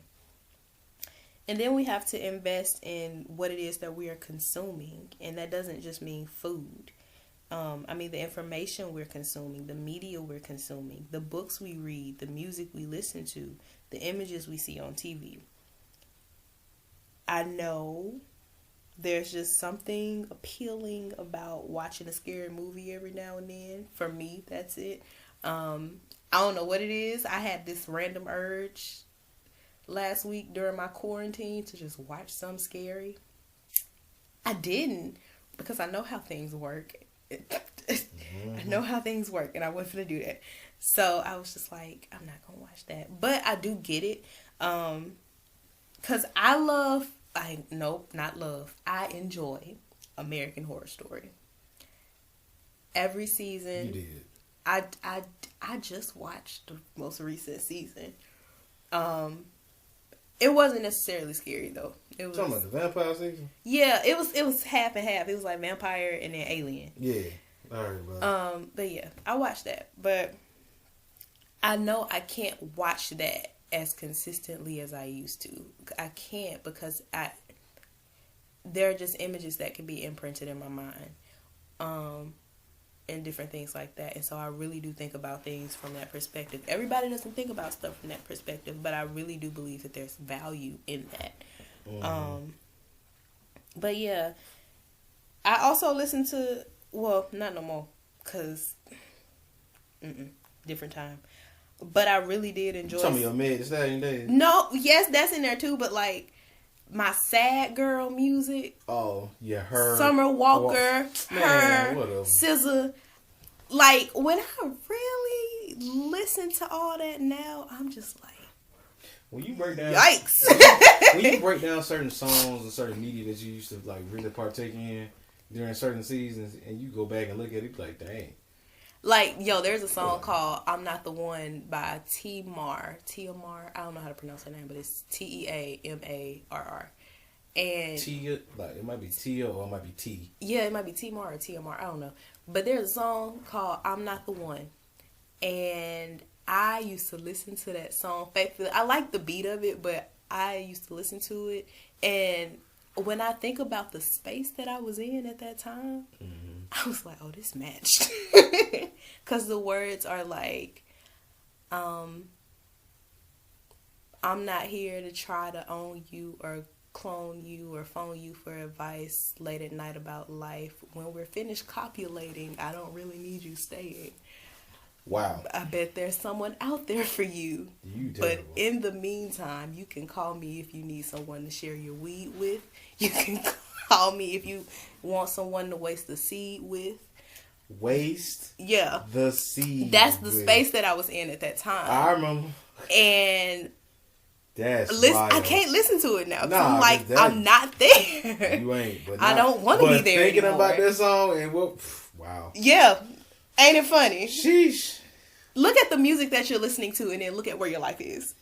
[SPEAKER 1] And then we have to invest in what it is that we are consuming. And that doesn't just mean food. The information we're consuming, the media we're consuming, the books we read, the music we listen to, the images we see on TV. I know there's just something appealing about watching a scary movie every now and then. For me, that's it. I don't know what it is. I had this random urge last week during my quarantine to just watch something scary. I didn't, because I know how things work. I know how things work, and I wasn't going to do that. So I was just like, I'm not going to watch that. But I do get it. Because I enjoy American Horror Story. Every season.
[SPEAKER 2] You did.
[SPEAKER 1] I just watched the most recent season. It wasn't necessarily scary though. It was
[SPEAKER 2] talking about the vampire season.
[SPEAKER 1] Yeah, it was half and half. It was like vampire and then alien.
[SPEAKER 2] Yeah, all right, bro.
[SPEAKER 1] But yeah, I watched that. But I know I can't watch that as consistently as I used to. I can't, because there are just images that can be imprinted in my mind. And different things like that. And so I really do think about things from that perspective. Everybody doesn't think about stuff from that perspective, but I really do believe that there's value in that. But yeah, I also listen to, well, not no more, because different time. But I really did enjoy.
[SPEAKER 2] Some of your meds, Saturday days.
[SPEAKER 1] No, yes, that's in there too, but like my sad girl music.
[SPEAKER 2] Oh, yeah, her.
[SPEAKER 1] Summer Walker, her, SZA. Like, when I really listen to all that now, I'm just like,
[SPEAKER 2] when you break down,
[SPEAKER 1] yikes.
[SPEAKER 2] When you break down certain songs and certain media that you used to like really partake in during certain seasons, and you go back and look at it, like, dang.
[SPEAKER 1] Like, yo, there's a song called "I'm Not the One" by Tiamar. I don't know how to pronounce her name, but it's Teamarr. And
[SPEAKER 2] Tia, like, it might be Tia or it might be T.
[SPEAKER 1] Yeah, it might be Tiamar or Tiamar. I don't know. But there's a song called "I'm Not the One," and I used to listen to that song faithfully. I like the beat of it, but I used to listen to it, and when I think about the space that I was in at that time, I was like, oh, this matched. Because the words are like, I'm not here to try to own you or clone you or phone you for advice late at night about life. When we're finished copulating, I don't really need you staying.
[SPEAKER 2] Wow.
[SPEAKER 1] I bet there's someone out there for you. But in the meantime, you can call me if you need someone to share your weed with. You can call me if you want someone to waste the seed with.
[SPEAKER 2] Waste?
[SPEAKER 1] Yeah.
[SPEAKER 2] The seed.
[SPEAKER 1] That's the space that I was in at that time.
[SPEAKER 2] I remember.
[SPEAKER 1] And
[SPEAKER 2] that's wild.
[SPEAKER 1] I can't listen to it now. I'm like, I'm not there.
[SPEAKER 2] You ain't. But
[SPEAKER 1] I don't want to be there
[SPEAKER 2] thinking
[SPEAKER 1] anymore.
[SPEAKER 2] about this song and wow.
[SPEAKER 1] Yeah. Ain't it funny?
[SPEAKER 2] Sheesh.
[SPEAKER 1] Look at the music that you're listening to and then look at where your life is.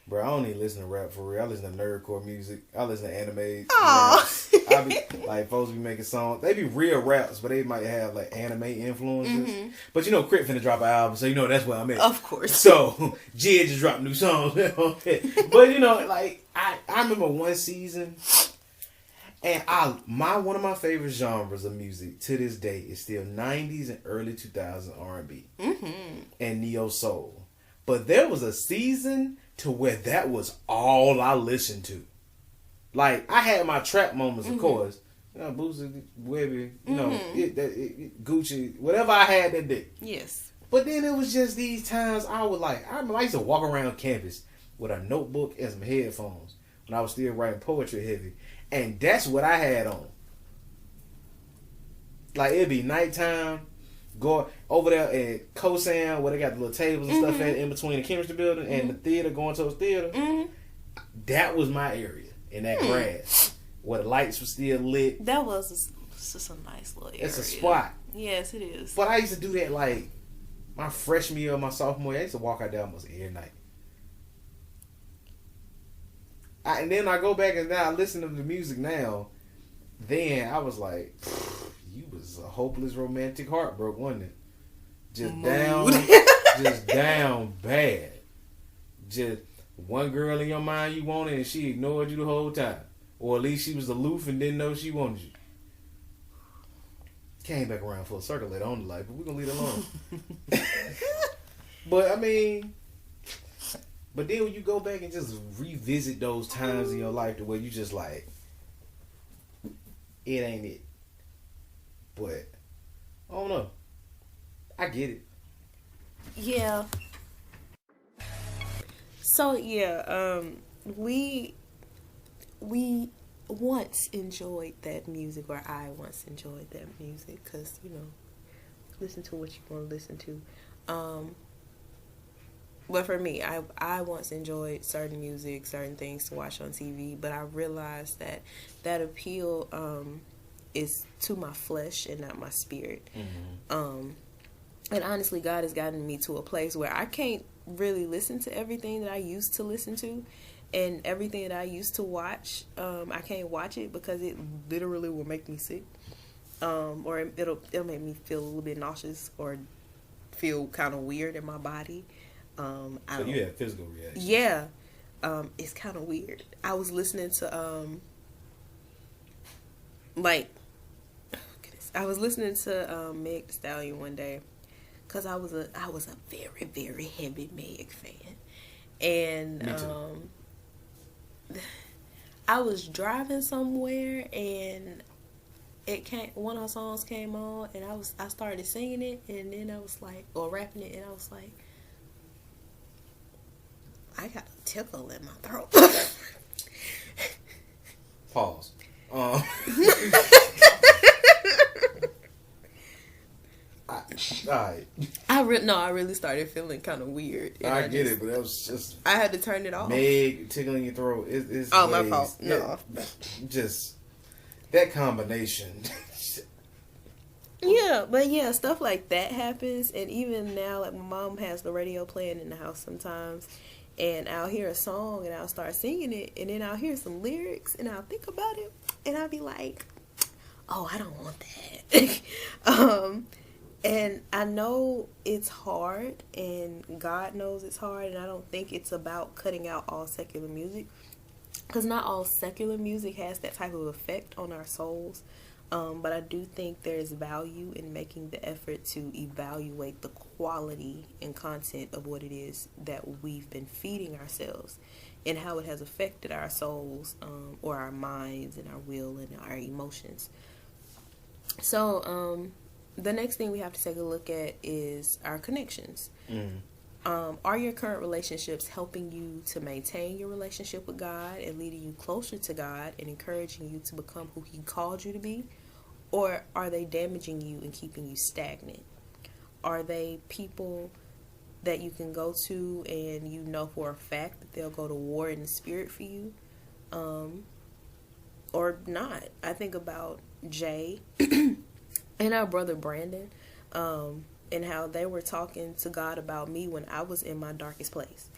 [SPEAKER 2] Bro, I don't even listen to rap for real. I listen to nerdcore music. I listen to anime.
[SPEAKER 1] Aww.
[SPEAKER 2] I be like, folks be making songs. They be real raps, but they might have like anime influences. But you know, Crit finna drop an album, so you know that's where I'm at.
[SPEAKER 1] Of course.
[SPEAKER 2] So Jay just dropped new songs. But you know, like I remember one season, and one of my favorite genres of music to this day is still 90s and early 2000s R&B and neo soul. But there was a season to where that was all I listened to. Like, I had my trap moments, of course. You know, Boosie, Webby, you know, Gucci, whatever I had that day.
[SPEAKER 1] Yes.
[SPEAKER 2] But then it was just these times I used to walk around campus with a notebook and some headphones when I was still writing poetry heavy. And that's what I had on. Like, it'd be nighttime. Go over there at Cosan where they got the little tables and stuff in between the chemistry building and the theater, going towards theater. That was my area in that grass where the lights were still lit.
[SPEAKER 1] That was just a nice little area.
[SPEAKER 2] It's a spot.
[SPEAKER 1] Yes, it is.
[SPEAKER 2] But I used to do that like my freshman year or my sophomore year. I used to walk out there almost every night. And then I go back and now I listen to the music now. Then I was like, you was a hopeless romantic heartbroken, wasn't it? Just down bad. Just one girl in your mind you wanted and she ignored you the whole time. Or at least she was aloof and didn't know she wanted you. Came back around full circle later on in life, but we're going to leave it alone. But I mean, but then when you go back and just revisit those times in your life to where you just like, it ain't it. But I don't know. I get it.
[SPEAKER 1] Yeah. So yeah, we once enjoyed that music, or I once enjoyed that music, because you know, listen to what you want to listen to. But for me, I once enjoyed certain music, certain things to watch on TV, but I realized that appeal is to my flesh and not my spirit. And honestly, God has gotten me to a place where I can't really listen to everything that I used to listen to, and everything that I used to watch. I can't watch it because it literally will make me sick, or it'll make me feel a little bit nauseous or feel kind of weird in my body.
[SPEAKER 2] So you have physical reactions.
[SPEAKER 1] Yeah, it's kind of weird. I was listening to I was listening to Meg Thee Stallion one day, because I was a very, very heavy Meg fan, and I was driving somewhere and one of her songs came on, and I started singing it, and then I was like, or rapping it, and I was like, I got a tickle in my throat.
[SPEAKER 2] Pause. Alright.
[SPEAKER 1] I really started feeling kind of weird.
[SPEAKER 2] I get it, but that was just.
[SPEAKER 1] I had to turn it off.
[SPEAKER 2] Meg tickling your throat. It's
[SPEAKER 1] my fault. No.
[SPEAKER 2] Just that combination.
[SPEAKER 1] Yeah, but yeah, stuff like that happens, and even now, like, my mom has the radio playing in the house sometimes, and I'll hear a song and I'll start singing it, and then I'll hear some lyrics and I'll think about it, and I'll be like, oh, I don't want that. And I know it's hard, and God knows it's hard, and I don't think it's about cutting out all secular music, because not all secular music has that type of effect on our souls. But I do think there's value in making the effort to evaluate the quality and content of what it is that we've been feeding ourselves, and how it has affected our souls, or our minds and our will and our emotions. So the next thing we have to take a look at is our connections. Are your current relationships helping you to maintain your relationship with God and leading you closer to God and encouraging you to become who He called you to be? Or are they damaging you and keeping you stagnant? Are they people that you can go to and you know for a fact that they'll go to war in the spirit for you? Or not? I think about Jay and our brother Brandon, and how they were talking to God about me when I was in my darkest place,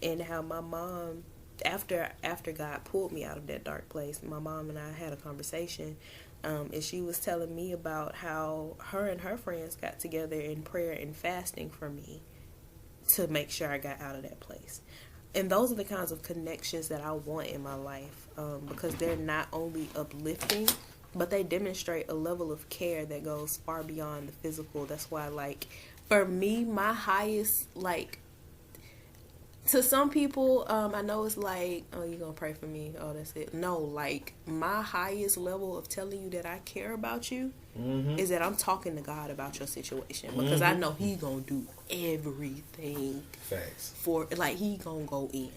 [SPEAKER 1] and how my mom after God pulled me out of that dark place, my mom and I had a conversation, and she was telling me about how her and her friends got together in prayer and fasting for me to make sure I got out of that place. And those are the kinds of connections that I want in my life, because they're not only uplifting, but they demonstrate a level of care that goes far beyond the physical. That's why, like, for me, my highest, like, to some people, I know it's like, oh, you gonna pray for me? Oh, that's it. No, like, my highest level of telling you that I care about you is that I'm talking to God about your situation, because I know He gonna do everything.
[SPEAKER 2] Facts.
[SPEAKER 1] For, like, He gonna go in.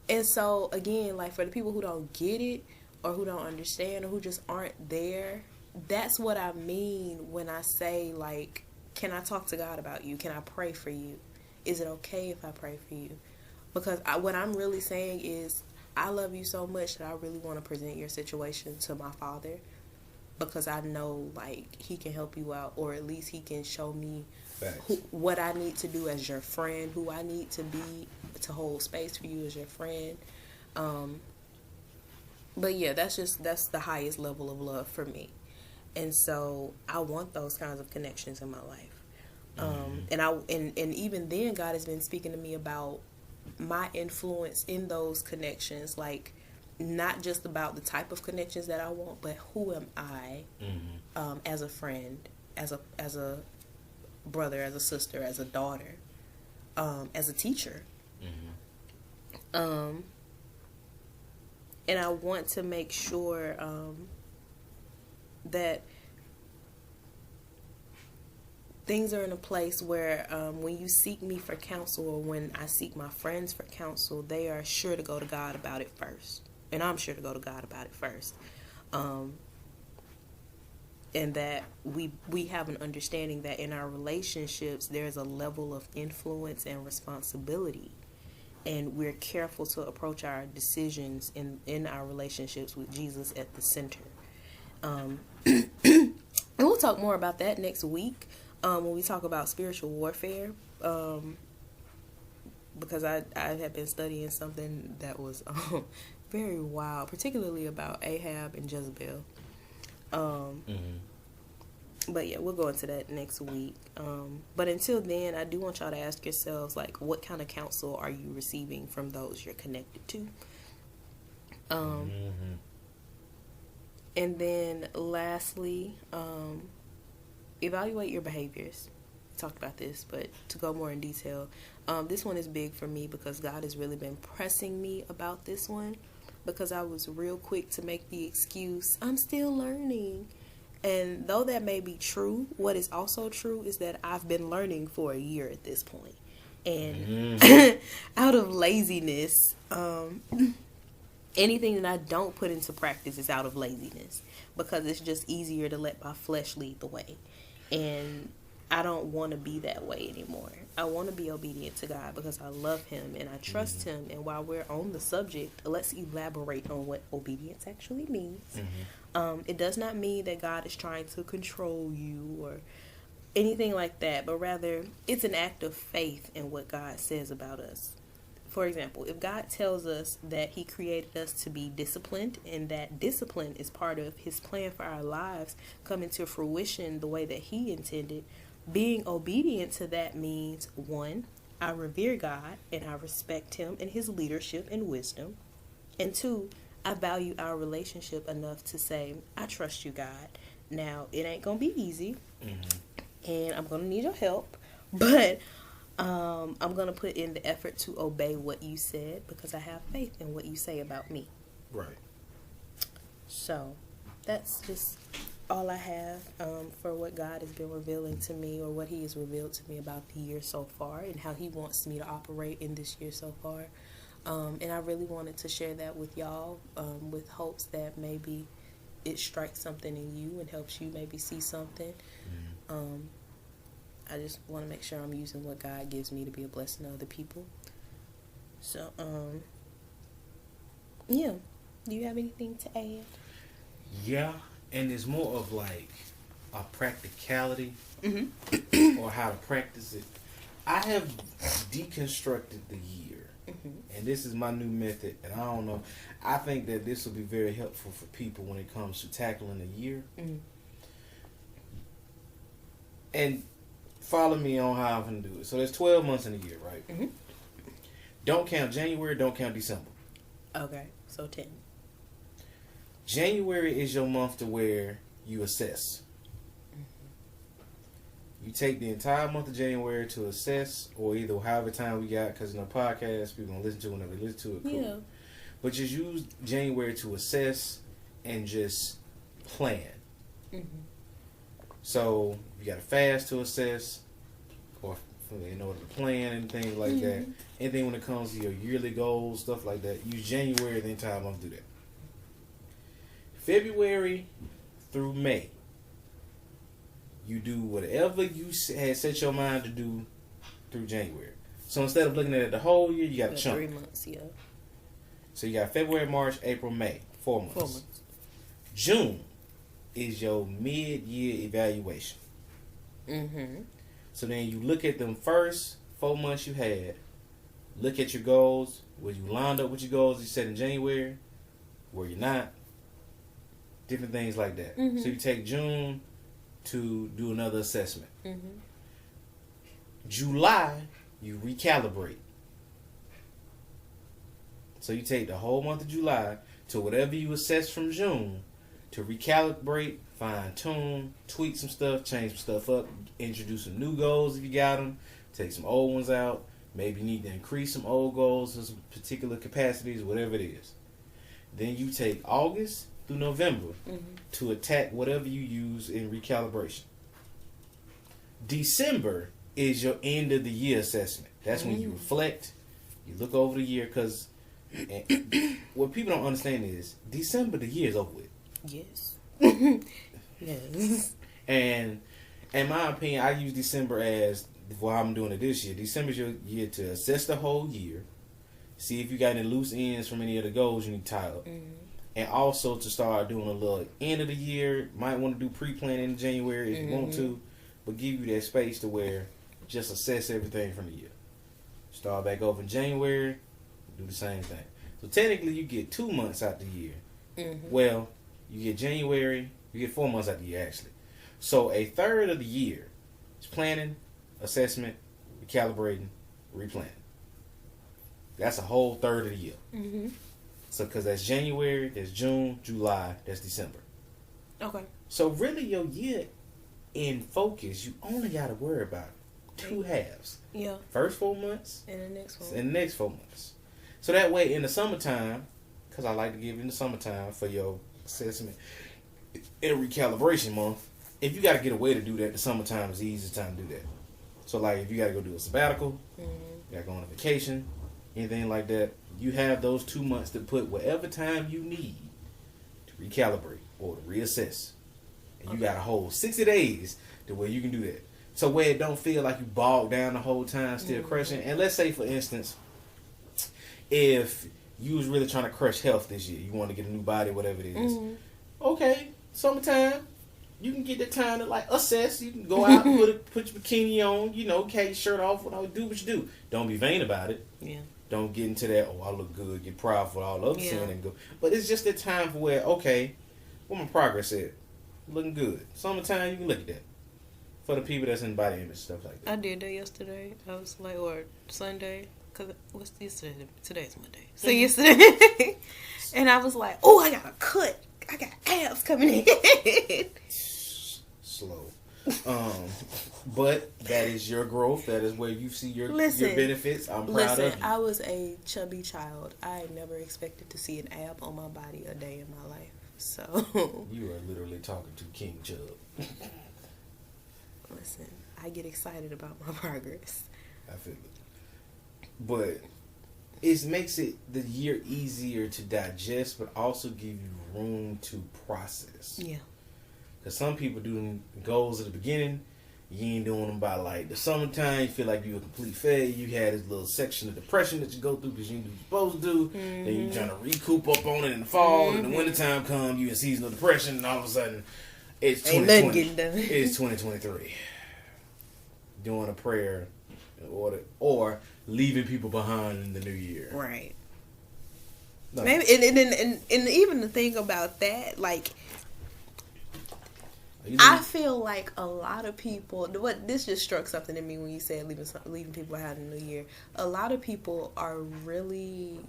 [SPEAKER 1] And so, again, like, for the people who don't get it, or who don't understand, or who just aren't there, that's what I mean when I say, like, can I talk to God about you? Can I pray for you? Is it okay if I pray for you? Because what I'm really saying is, I love you so much that I really want to present your situation to my Father, because I know, like, He can help you out, or at least He can show me what I need to do as your friend, who I need to be to hold space for you as your friend. But yeah, that's the highest level of love for me. And so I want those kinds of connections in my life. And even then, God has been speaking to me about my influence in those connections, like, not just about the type of connections that I want, but who am I, as a friend, as a brother, as a sister, as a daughter, as a teacher. And I want to make sure that things are in a place where when you seek me for counsel, or when I seek my friends for counsel, they are sure to go to God about it first. And I'm sure to go to God about it first. And that we have an understanding that in our relationships, there's a level of influence and responsibility. And we're careful to approach our decisions in our relationships with Jesus at the center. And we'll talk more about that next week when we talk about spiritual warfare. Because I have been studying something that was very wild, particularly about Ahab and Jezebel. But yeah, we'll go into that next week. But until then, I do want y'all to ask yourselves, like, what kind of counsel are you receiving from those you're connected to? And then lastly, evaluate your behaviors. We talked about this, but to go more in detail, this one is big for me because God has really been pressing me about this one, because I was real quick to make the excuse, I'm still learning. And though that may be true, what is also true is that I've been learning for a year at this point. And out of laziness, anything that I don't put into practice is out of laziness, because it's just easier to let my flesh lead the way. And I don't want to be that way anymore. I want to be obedient to God because I love Him and I trust Him. And while we're on the subject, let's elaborate on what obedience actually means. It does not mean that God is trying to control you or anything like that, but rather it's an act of faith in what God says about us. For example, if God tells us that He created us to be disciplined, and that discipline is part of His plan for our lives coming to fruition the way that He intended, being obedient to that means, 1, I revere God and I respect Him and His leadership and wisdom. And 2, I value our relationship enough to say, I trust you, God. Now, it ain't going to be easy, and I'm going to need your help, but I'm going to put in the effort to obey what you said because I have faith in what you say about me.
[SPEAKER 2] Right.
[SPEAKER 1] So, that's just all I have for what God has been revealing to me, or what He has revealed to me about the year so far and how He wants me to operate in this year so far. And I really wanted to share that with y'all, with hopes that maybe it strikes something in you and helps you maybe see something. I just want to make sure I'm using what God gives me to be a blessing to other people. So, yeah. Do you have anything to add?
[SPEAKER 2] Yeah, and it's more of like a practicality or how to practice it. I have deconstructed the year and this is my new method, and I don't know. I think that this will be very helpful for people when it comes to tackling a year. Mm-hmm. And follow me on how I'm going to do it. So there's 12 months in a year, right? Mm-hmm. Don't count January, don't count December.
[SPEAKER 1] Okay, so 10.
[SPEAKER 2] January is your month to where you assess. You take the entire month of January to assess, or either however time we got, because in a podcast, people going to listen to it whenever they listen to it. Cool. Yeah. But just use January to assess and just plan. Mm-hmm. So, you got to fast to assess, or in order to plan and things like that. Anything when it comes to your yearly goals, stuff like that, use January the entire month to do that. February through May, you do whatever you had set your mind to do through January. So instead of looking at it the whole year, you got a chunk.
[SPEAKER 1] 3 months, yeah.
[SPEAKER 2] So you got February, March, April, May. 4 months. 4 months. June is your mid-year evaluation. Mm-hmm. So then you look at them first 4 months you had. Look at your goals. Where you lined up with your goals you set in January. Where you're not. Different things like that. Mm-hmm. So you take June to do another assessment. Mm-hmm. July, you recalibrate. So you take the whole month of July to whatever you assess from June to recalibrate, fine-tune, tweak some stuff, change some stuff up, introduce some new goals if you got them, take some old ones out, maybe you need to increase some old goals in some particular capacities, whatever it is. Then you take August through November to attack whatever you use in recalibration. December is your end of the year assessment. That's when you reflect, you look over the year, because what people don't understand is December, the year is over with.
[SPEAKER 1] Yes. Yes.
[SPEAKER 2] And in my opinion, I use December as, well, I'm doing it this year. December is your year to assess the whole year, see if you got any loose ends from any of the goals you need to tie up. And also to start doing a little end of the year. Might want to do pre-planning in January if you want to. But give you that space to where just assess everything from the year. Start back over in January. Do the same thing. So technically you get 2 months out the year. Well, you get January. You get 4 months out the year actually. So a third of the year is planning, assessment, recalibrating, replanning. That's a whole third of the year. So, because that's January, that's June, July, that's December.
[SPEAKER 1] Okay.
[SPEAKER 2] So, really, your year in focus, you only got to worry about 2 halves.
[SPEAKER 1] Yeah.
[SPEAKER 2] First 4 months.
[SPEAKER 1] And the next one.
[SPEAKER 2] And the next 4 months. So, that way, in the summertime, because I like to give you in the summertime for your assessment and recalibration month, if you got to get away to do that, the summertime is the easiest time to do that. So, like, if you got to go do a sabbatical, you got to go on a vacation, anything like that, you have those 2 months to put whatever time you need to recalibrate or to reassess. And you got a whole 60 days to where you can do that. So where it don't feel like you bogged down the whole time still crushing. And let's say, for instance, if you was really trying to crush health this year, you want to get a new body, whatever it is. Okay, summertime, you can get the time to like assess. You can go out and put your bikini on, take your shirt off, do what you do. Don't be vain about it.
[SPEAKER 1] Yeah.
[SPEAKER 2] Don't get into that, I look good, get proud for all the other sin and go. But it's just that time for where, okay, what my progress at? Looking good. Summertime, you can look at that. For the people that's in body image, stuff like that.
[SPEAKER 1] I did that yesterday. I was like, or Sunday. Because what's yesterday? Today's Monday. So yesterday. And I was like, oh, I got a cut. I got abs coming in.
[SPEAKER 2] Slow. But that is your growth. That is where you see your benefits. I'm proud of you.
[SPEAKER 1] I was a chubby child. I never expected to see an ab on my body a day in my life. So
[SPEAKER 2] you are literally talking to King Chub.
[SPEAKER 1] Listen, I get excited about my progress.
[SPEAKER 2] I feel it. But it makes it the year easier to digest, but also give you room to process.
[SPEAKER 1] Yeah.
[SPEAKER 2] Because some people do goals at the beginning, you ain't doing them by like the summertime, you feel like you're a complete failure. You had this little section of depression that you go through because you ain't do what you're supposed to do. Then you trying to recoup up on it in the fall, and the wintertime come, you in seasonal depression, and all of a sudden, it's 2020. It's 2023. Doing a prayer, or leaving people behind in the new year.
[SPEAKER 1] Right.
[SPEAKER 2] No.
[SPEAKER 1] Maybe and even the thing about that, like, I feel like a lot of people. What this just struck something in me when you said leaving people behind in the new year. A lot of people are really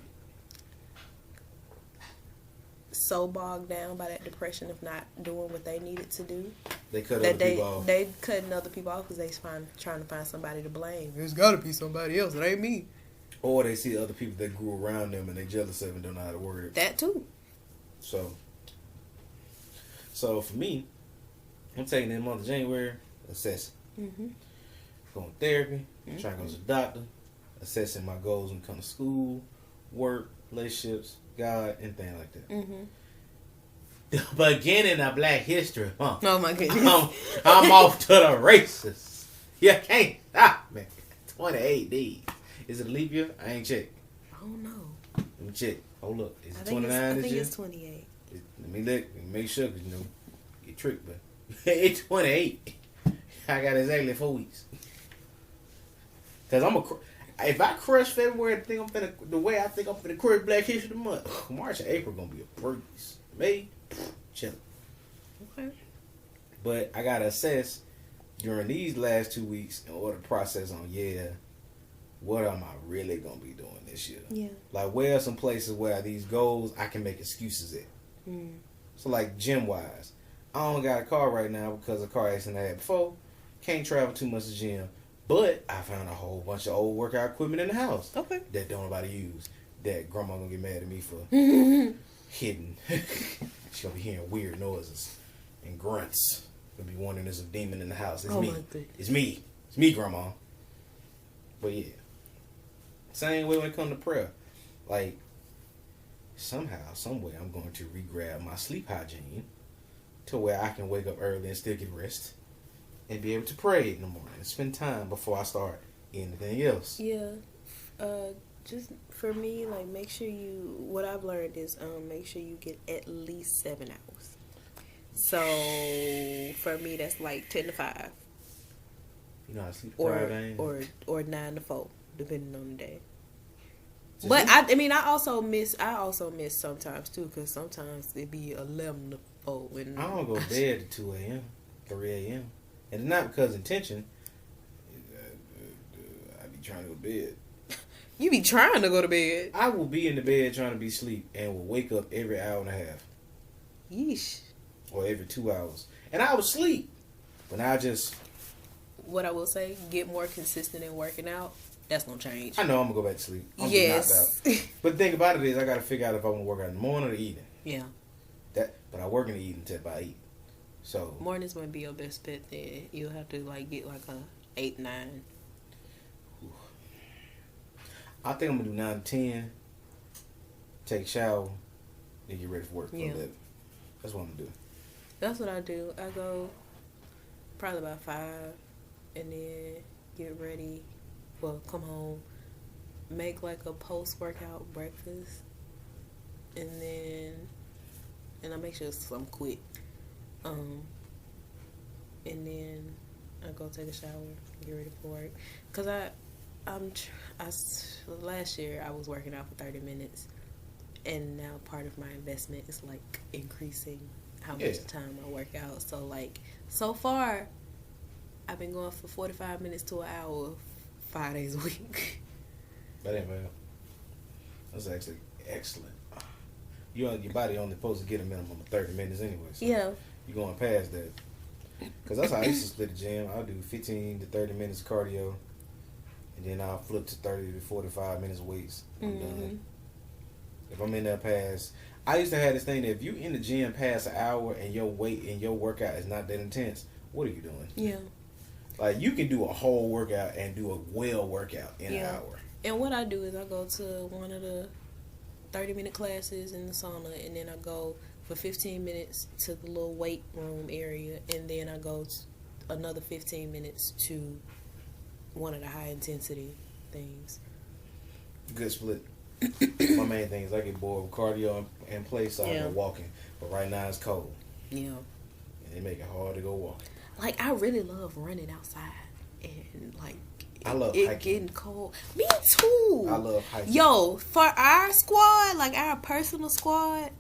[SPEAKER 1] so bogged down by that depression of not doing what they needed to do.
[SPEAKER 2] They cut other people off.
[SPEAKER 1] They cutting other people off because they trying to find somebody to blame. There's got to be somebody else. It ain't me.
[SPEAKER 2] Or they see other people that grew around them and they jealous of and don't know how to word it.
[SPEAKER 1] That too.
[SPEAKER 2] So for me, I'm taking the month of January, assessing.
[SPEAKER 1] Mm-hmm.
[SPEAKER 2] Going to therapy, trying to go to the doctor, assessing my goals when it comes to school, work, relationships, God, anything like that.
[SPEAKER 1] Mm-hmm.
[SPEAKER 2] The beginning of Black History Month.
[SPEAKER 1] Oh my goodness.
[SPEAKER 2] I'm off to the races. You can't stop me. 28 days. Is it a leap year? I ain't checked.
[SPEAKER 1] I don't know.
[SPEAKER 2] Let me check. Hold up. Is it 29
[SPEAKER 1] this year?
[SPEAKER 2] I think
[SPEAKER 1] it's 28.
[SPEAKER 2] Let me look. Make sure, because, get tricked, but it's 28. I got exactly 4 weeks. Because if I crush February, the way I think I'm finna crush Black History Month, March and April gonna be a breeze. May, chill.
[SPEAKER 1] Okay.
[SPEAKER 2] But I gotta assess during these last 2 weeks in order to process on, what am I really gonna be doing this year?
[SPEAKER 1] Yeah.
[SPEAKER 2] Like, where are some places where these goals I can make excuses at?
[SPEAKER 1] Mm.
[SPEAKER 2] So, like, gym wise, I don't got a car right now because of a car accident I had before. Can't travel too much to gym. But I found a whole bunch of old workout equipment in the house.
[SPEAKER 1] Okay.
[SPEAKER 2] That don't nobody use. That grandma gonna get mad at me for hidden. She gonna be hearing weird noises and grunts. Gonna be wondering there's a demon in the house. It's me.
[SPEAKER 1] My goodness.
[SPEAKER 2] It's me. It's me, grandma. But yeah. Same way when it comes to prayer. Like, somehow, some way, I'm going to re-grab my sleep hygiene to where I can wake up early and still get rest and be able to pray in the morning and spend time before I start anything else.
[SPEAKER 1] Yeah. Just for me, like, make sure what I've learned is make sure you get at least 7 hours. So for me, that's like 10 to 5.
[SPEAKER 2] You know how to sleep
[SPEAKER 1] or 9 to 4, depending on the day.
[SPEAKER 2] So
[SPEAKER 1] but I also miss sometimes too, because sometimes it be 11 to 4. And
[SPEAKER 2] I don't go to bed at 2 a.m., 3 a.m. And it's not because of intention. I be trying to go to bed.
[SPEAKER 1] You be trying to go to bed.
[SPEAKER 2] I will be in the bed trying to be asleep and will wake up every hour and a half.
[SPEAKER 1] Yeesh.
[SPEAKER 2] Or every 2 hours. And I would sleep. But now I just...
[SPEAKER 1] What I will say, get more consistent in working out. That's going to change.
[SPEAKER 2] I know I'm going to go back to sleep. I'm
[SPEAKER 1] yes.
[SPEAKER 2] knocked out. But the thing about it is I got to figure out if I want to work out in the morning or the evening.
[SPEAKER 1] Yeah.
[SPEAKER 2] But I work in the evening until about 8. So
[SPEAKER 1] mornings might be your best bet then. You'll have to get like a 8, 9.
[SPEAKER 2] I think I'm going to do 9 to 10. Take a shower. Then get ready for work for 11. That's what I'm going to do.
[SPEAKER 1] That's what I do. I go probably about 5 and then get ready. Well, come home, make like a post-workout breakfast, and I make sure I'm quick. And then I go take a shower, get ready for work. Cause last year I was working out for 30 minutes, and now part of my investment is like increasing how much time I work out. So like so far, I've been going for 45 minutes to an hour, 5 days a week.
[SPEAKER 2] That ain't bad. That's actually excellent. Your body only supposed to get a minimum of 30 minutes anyway. So
[SPEAKER 1] yeah.
[SPEAKER 2] You're going past that. Because that's how I used to split the gym. I'll do 15 to 30 minutes cardio. And then I'll flip to 30 to 45 minutes weights. I'm done. If I'm in there past... I used to have this thing that if you in the gym past an hour and your weight and your workout is not that intense, what are you doing?
[SPEAKER 1] Yeah.
[SPEAKER 2] Like, you can do a whole workout and do a well workout in an hour.
[SPEAKER 1] And what I do is I go to one of the 30-minute classes in the sauna, and then I go for 15 minutes to the little weight room area, and then I go another 15 minutes to one of the high-intensity things.
[SPEAKER 2] Good split. My main thing is I get bored with cardio and play, so I go walking. But right now it's cold.
[SPEAKER 1] Yeah.
[SPEAKER 2] And they make it hard to go walking.
[SPEAKER 1] Like, I really love running outside. And, like,
[SPEAKER 2] I love
[SPEAKER 1] it
[SPEAKER 2] hiking.
[SPEAKER 1] getting cold. Me too.
[SPEAKER 2] I love hiking.
[SPEAKER 1] Yo, for our squad, like our personal squad,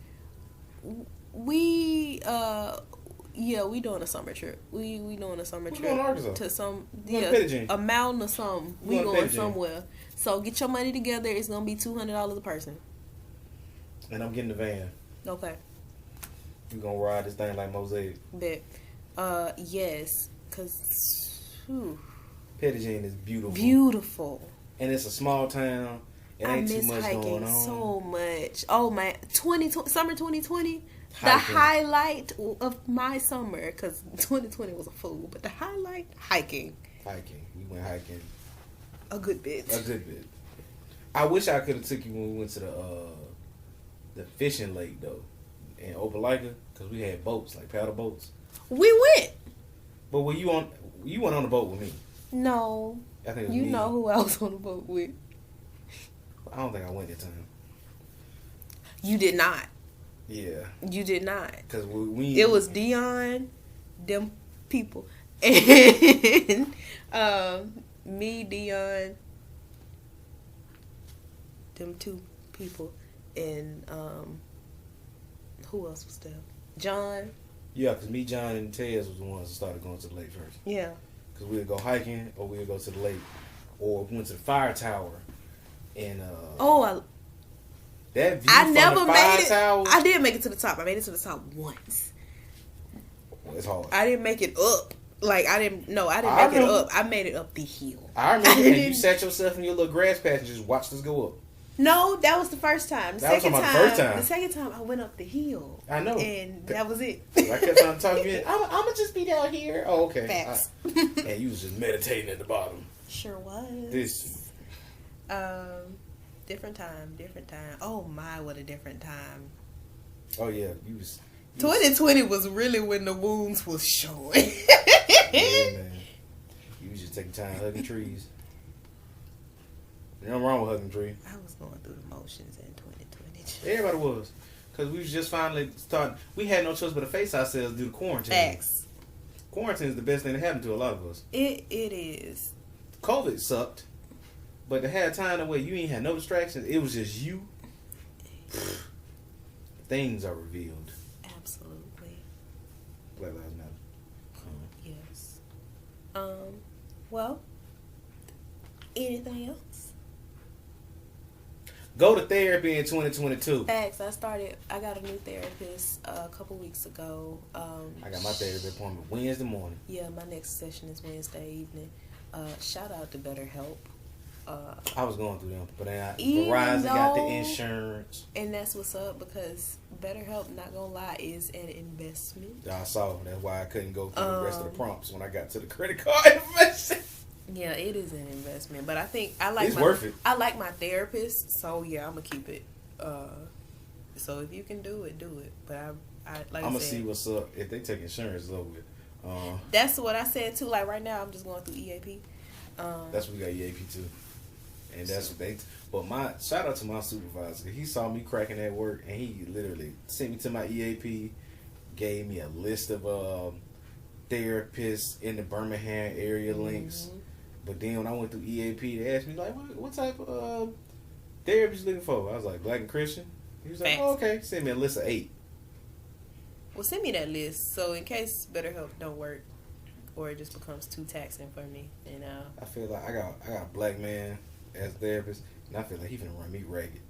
[SPEAKER 1] we we doing a summer trip. We doing a summer trip
[SPEAKER 2] going to Arkansas.
[SPEAKER 1] to some
[SPEAKER 2] a
[SPEAKER 1] mountain or something. We going somewhere. So get your money together. It's gonna be $200 a person.
[SPEAKER 2] And I'm getting the van.
[SPEAKER 1] Okay.
[SPEAKER 2] We gonna ride this thing like Mosaic.
[SPEAKER 1] Bet. Yes, cause
[SPEAKER 2] Pettigene is beautiful.
[SPEAKER 1] Beautiful.
[SPEAKER 2] And it's a small town. It ain't too much going on.
[SPEAKER 1] So much. Oh man, summer 2020. The
[SPEAKER 2] Hiking.
[SPEAKER 1] highlight of my summer, because 2020 was a fool, but the highlight, hiking.
[SPEAKER 2] We went hiking.
[SPEAKER 1] A good bit.
[SPEAKER 2] I wish I could have took you when we went to the fishing lake though, in Opelika, because we had boats, like paddle boats.
[SPEAKER 1] We went.
[SPEAKER 2] But were you went on the boat with me?
[SPEAKER 1] No.
[SPEAKER 2] I think it was
[SPEAKER 1] you
[SPEAKER 2] me.
[SPEAKER 1] know who I was on the boat with.
[SPEAKER 2] I don't think I went that time.
[SPEAKER 1] You did not.
[SPEAKER 2] Yeah.
[SPEAKER 1] You did not.
[SPEAKER 2] Because
[SPEAKER 1] it was Dion, them people, and me, Dion, them two people, and who else was there? John.
[SPEAKER 2] Yeah, because me, John, and Tez was the ones that started going to the lake first.
[SPEAKER 1] Yeah.
[SPEAKER 2] Because we would go hiking, or we would go to the lake, or we went to the fire tower, and that view
[SPEAKER 1] I never
[SPEAKER 2] from the
[SPEAKER 1] made
[SPEAKER 2] fire
[SPEAKER 1] it.
[SPEAKER 2] tower.
[SPEAKER 1] I did make it to the top. I made it to the top once.
[SPEAKER 2] It's hard.
[SPEAKER 1] I didn't make it up. Like I didn't make it up. I made it up the hill.
[SPEAKER 2] I remember you sat yourself in your little grass patch and just watched us go up.
[SPEAKER 1] No, that was the first time.
[SPEAKER 2] The second
[SPEAKER 1] time I went up the hill.
[SPEAKER 2] I know.
[SPEAKER 1] And that was it.
[SPEAKER 2] I kept trying to talk you in. I'm going to just be down here. Oh, okay.
[SPEAKER 1] Facts.
[SPEAKER 2] And you was just meditating at the bottom.
[SPEAKER 1] Sure was. Different time. Oh my, what a different time.
[SPEAKER 2] Oh yeah,
[SPEAKER 1] 2020 was really when the wounds was showing.
[SPEAKER 2] Yeah, man. You was just taking time hugging trees. There's nothing wrong with hugging trees.
[SPEAKER 1] I was going through the motions in 2020.
[SPEAKER 2] Everybody was. Because we was just finally starting. We had no choice but to face ourselves due to quarantine.
[SPEAKER 1] Facts.
[SPEAKER 2] Quarantine is the best thing that happened to a lot of us.
[SPEAKER 1] It is.
[SPEAKER 2] COVID sucked. But to have time where you ain't had no distractions, it was just you. Things are revealed.
[SPEAKER 1] Absolutely.
[SPEAKER 2] Black Lives Matter.
[SPEAKER 1] Yes. Well, anything else?
[SPEAKER 2] Go to therapy in 2022.
[SPEAKER 1] Facts. I got a new therapist a couple weeks ago.
[SPEAKER 2] I got my therapy appointment Wednesday morning.
[SPEAKER 1] Yeah, my next session is Wednesday evening. Shout out to BetterHelp.
[SPEAKER 2] I was going through them, but Verizon got the insurance.
[SPEAKER 1] And that's what's up, because BetterHelp, not gonna lie, is an investment.
[SPEAKER 2] I saw. That's why I couldn't go through the rest of the prompts when I got to the credit card information.
[SPEAKER 1] Yeah, it is an investment, but I think it's
[SPEAKER 2] worth it.
[SPEAKER 1] I like my therapist, so yeah, I'm gonna keep it. So if you can do it, do it. But I'm
[SPEAKER 2] gonna see what's up. If they take insurance, it's over with.
[SPEAKER 1] That's what I said too. Like right now, I'm just going through EAP.
[SPEAKER 2] That's what we got EAP too, and that's what they. But my shout out to my supervisor. He saw me cracking at work, and he literally sent me to my EAP, gave me a list of therapists in the Birmingham area links. But then when I went through EAP, they asked me like, what type of therapy you looking for? I was like, Black and Christian. He was like, oh, okay. Send me a list of 8.
[SPEAKER 1] Well, send me that list, so in case BetterHelp don't work, or it just becomes too taxing for me, you know. I
[SPEAKER 2] feel like I got a black man as therapist, and I feel like he finna run me ragged.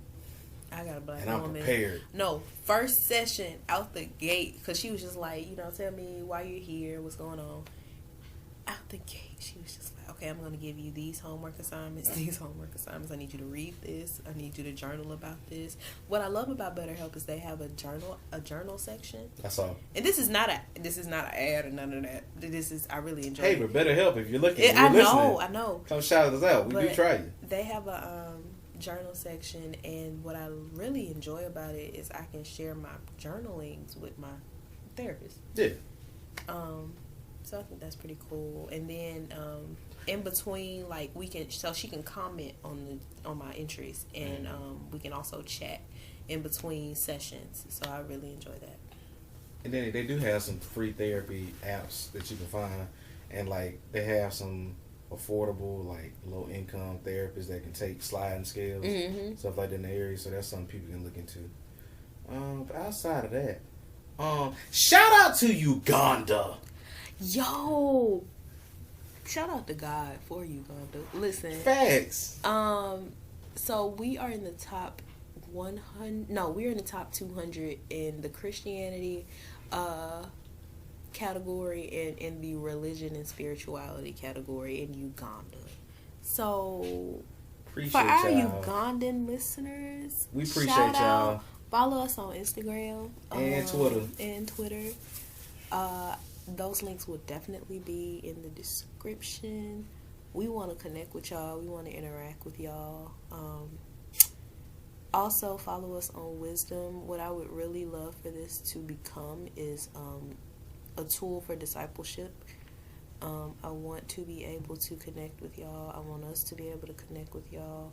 [SPEAKER 1] I got a black
[SPEAKER 2] woman. And I'm prepared.
[SPEAKER 1] No, first session out the gate, because she was just like, tell me why you're here, what's going on. Out the gate, she was just like, okay, I'm going to give you these homework assignments. I need you to read this. I need you to journal about this. What I love about BetterHelp is they have a journal section.
[SPEAKER 2] I saw.
[SPEAKER 1] And this is not an ad or none of that. I really enjoy it.
[SPEAKER 2] Hey, but BetterHelp if you're looking.
[SPEAKER 1] I know.
[SPEAKER 2] Come shout us out. We do try you.
[SPEAKER 1] They have a journal section, and what I really enjoy about it is I can share my journalings with my therapist.
[SPEAKER 2] Yeah.
[SPEAKER 1] So I think that's pretty cool. And then in between, like she can comment on my entries, and we can also chat in between sessions. So I really enjoy that.
[SPEAKER 2] And then they do have some free therapy apps that you can find, and like they have some affordable, like low income therapists that can take sliding scales, stuff like that in the area. So that's something people can look into. But outside of that, shout out to Uganda.
[SPEAKER 1] Yo, shout out to God for Uganda. Listen,
[SPEAKER 2] facts.
[SPEAKER 1] So we are in the top 100. No, we're in the top 200 in the Christianity category and in the religion and spirituality category in Uganda. So
[SPEAKER 2] Appreciate
[SPEAKER 1] for our
[SPEAKER 2] y'all.
[SPEAKER 1] Ugandan listeners,
[SPEAKER 2] We appreciate
[SPEAKER 1] shout
[SPEAKER 2] y'all.
[SPEAKER 1] out. Follow us on Instagram
[SPEAKER 2] And
[SPEAKER 1] Twitter. Those links will definitely be in the description. We want to connect with y'all. We want to interact with y'all. Also, follow us on Wisdom. What I would really love for this to become is a tool for discipleship. I want to be able to connect with y'all. I want us to be able to connect with y'all.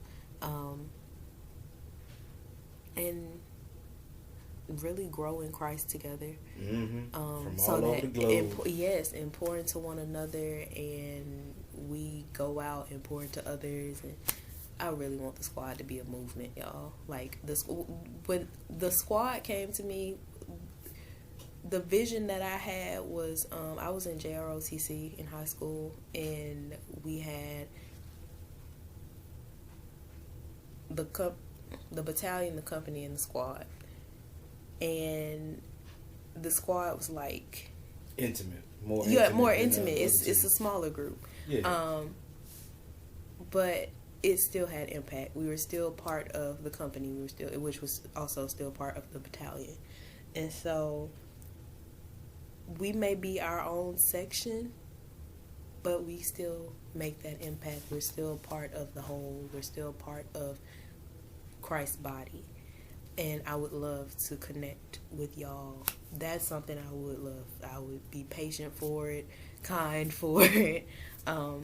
[SPEAKER 1] And really grow in Christ together.
[SPEAKER 2] From
[SPEAKER 1] so
[SPEAKER 2] all
[SPEAKER 1] that
[SPEAKER 2] over the globe.
[SPEAKER 1] and pour into one another, and we go out and pour into others. And I really want the squad to be a movement, y'all. Like when the squad came to me, the vision that I had was I was in JROTC in high school, and we had the battalion, the company, and the squad. And the squad was like
[SPEAKER 2] intimate, more
[SPEAKER 1] intimate. It's a smaller group, but it still had impact. We were still part of the company. Which was also still part of the battalion, and so we may be our own section, but we still make that impact. We're still part of the whole. We're still part of Christ's body. And I would love to connect with y'all. That's something I would love. I would be patient for it, kind for it. I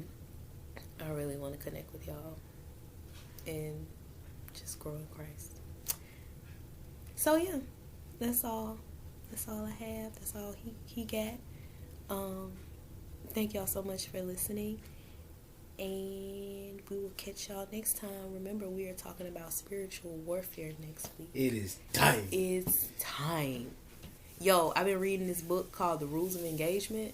[SPEAKER 1] really want to connect with y'all and just grow in Christ. So yeah, that's all. That's all I have. That's all he got. Thank y'all so much for listening. And we will catch y'all next time. Remember, we are talking about spiritual warfare next week.
[SPEAKER 2] It is time.
[SPEAKER 1] It's time. Yo, I've been reading this book called The Rules of Engagement.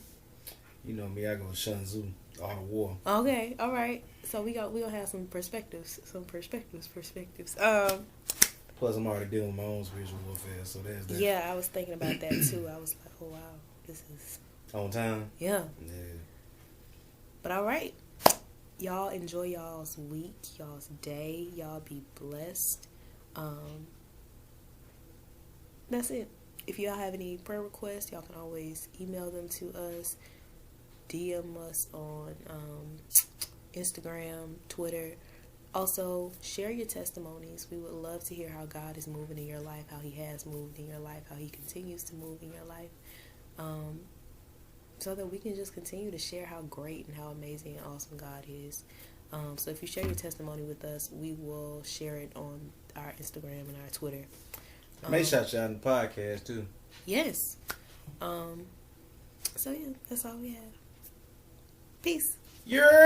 [SPEAKER 2] You know me, I go to Sun Tzu, Art of War.
[SPEAKER 1] Okay, all right. So we gonna have some perspectives.
[SPEAKER 2] Plus, I'm already dealing with my own spiritual warfare, so there's that.
[SPEAKER 1] Yeah, I was thinking about that too. I was like, oh wow, this is
[SPEAKER 2] on time.
[SPEAKER 1] Yeah.
[SPEAKER 2] Yeah.
[SPEAKER 1] But all right. Y'all enjoy y'all's week, y'all's day. Y'all be blessed. That's it. If y'all have any prayer requests, y'all can always email them to us, DM us on Instagram, Twitter. Also, share your testimonies. We would love to hear how God is moving in your life, how He has moved in your life, how He continues to move in your life. So that we can just continue to share how great and how amazing and awesome God is. So if you share your testimony with us, we will share it on our Instagram and our Twitter.
[SPEAKER 2] Make shout you out in the podcast too.
[SPEAKER 1] Yes. So yeah, that's all we have. Peace.
[SPEAKER 2] Yeah.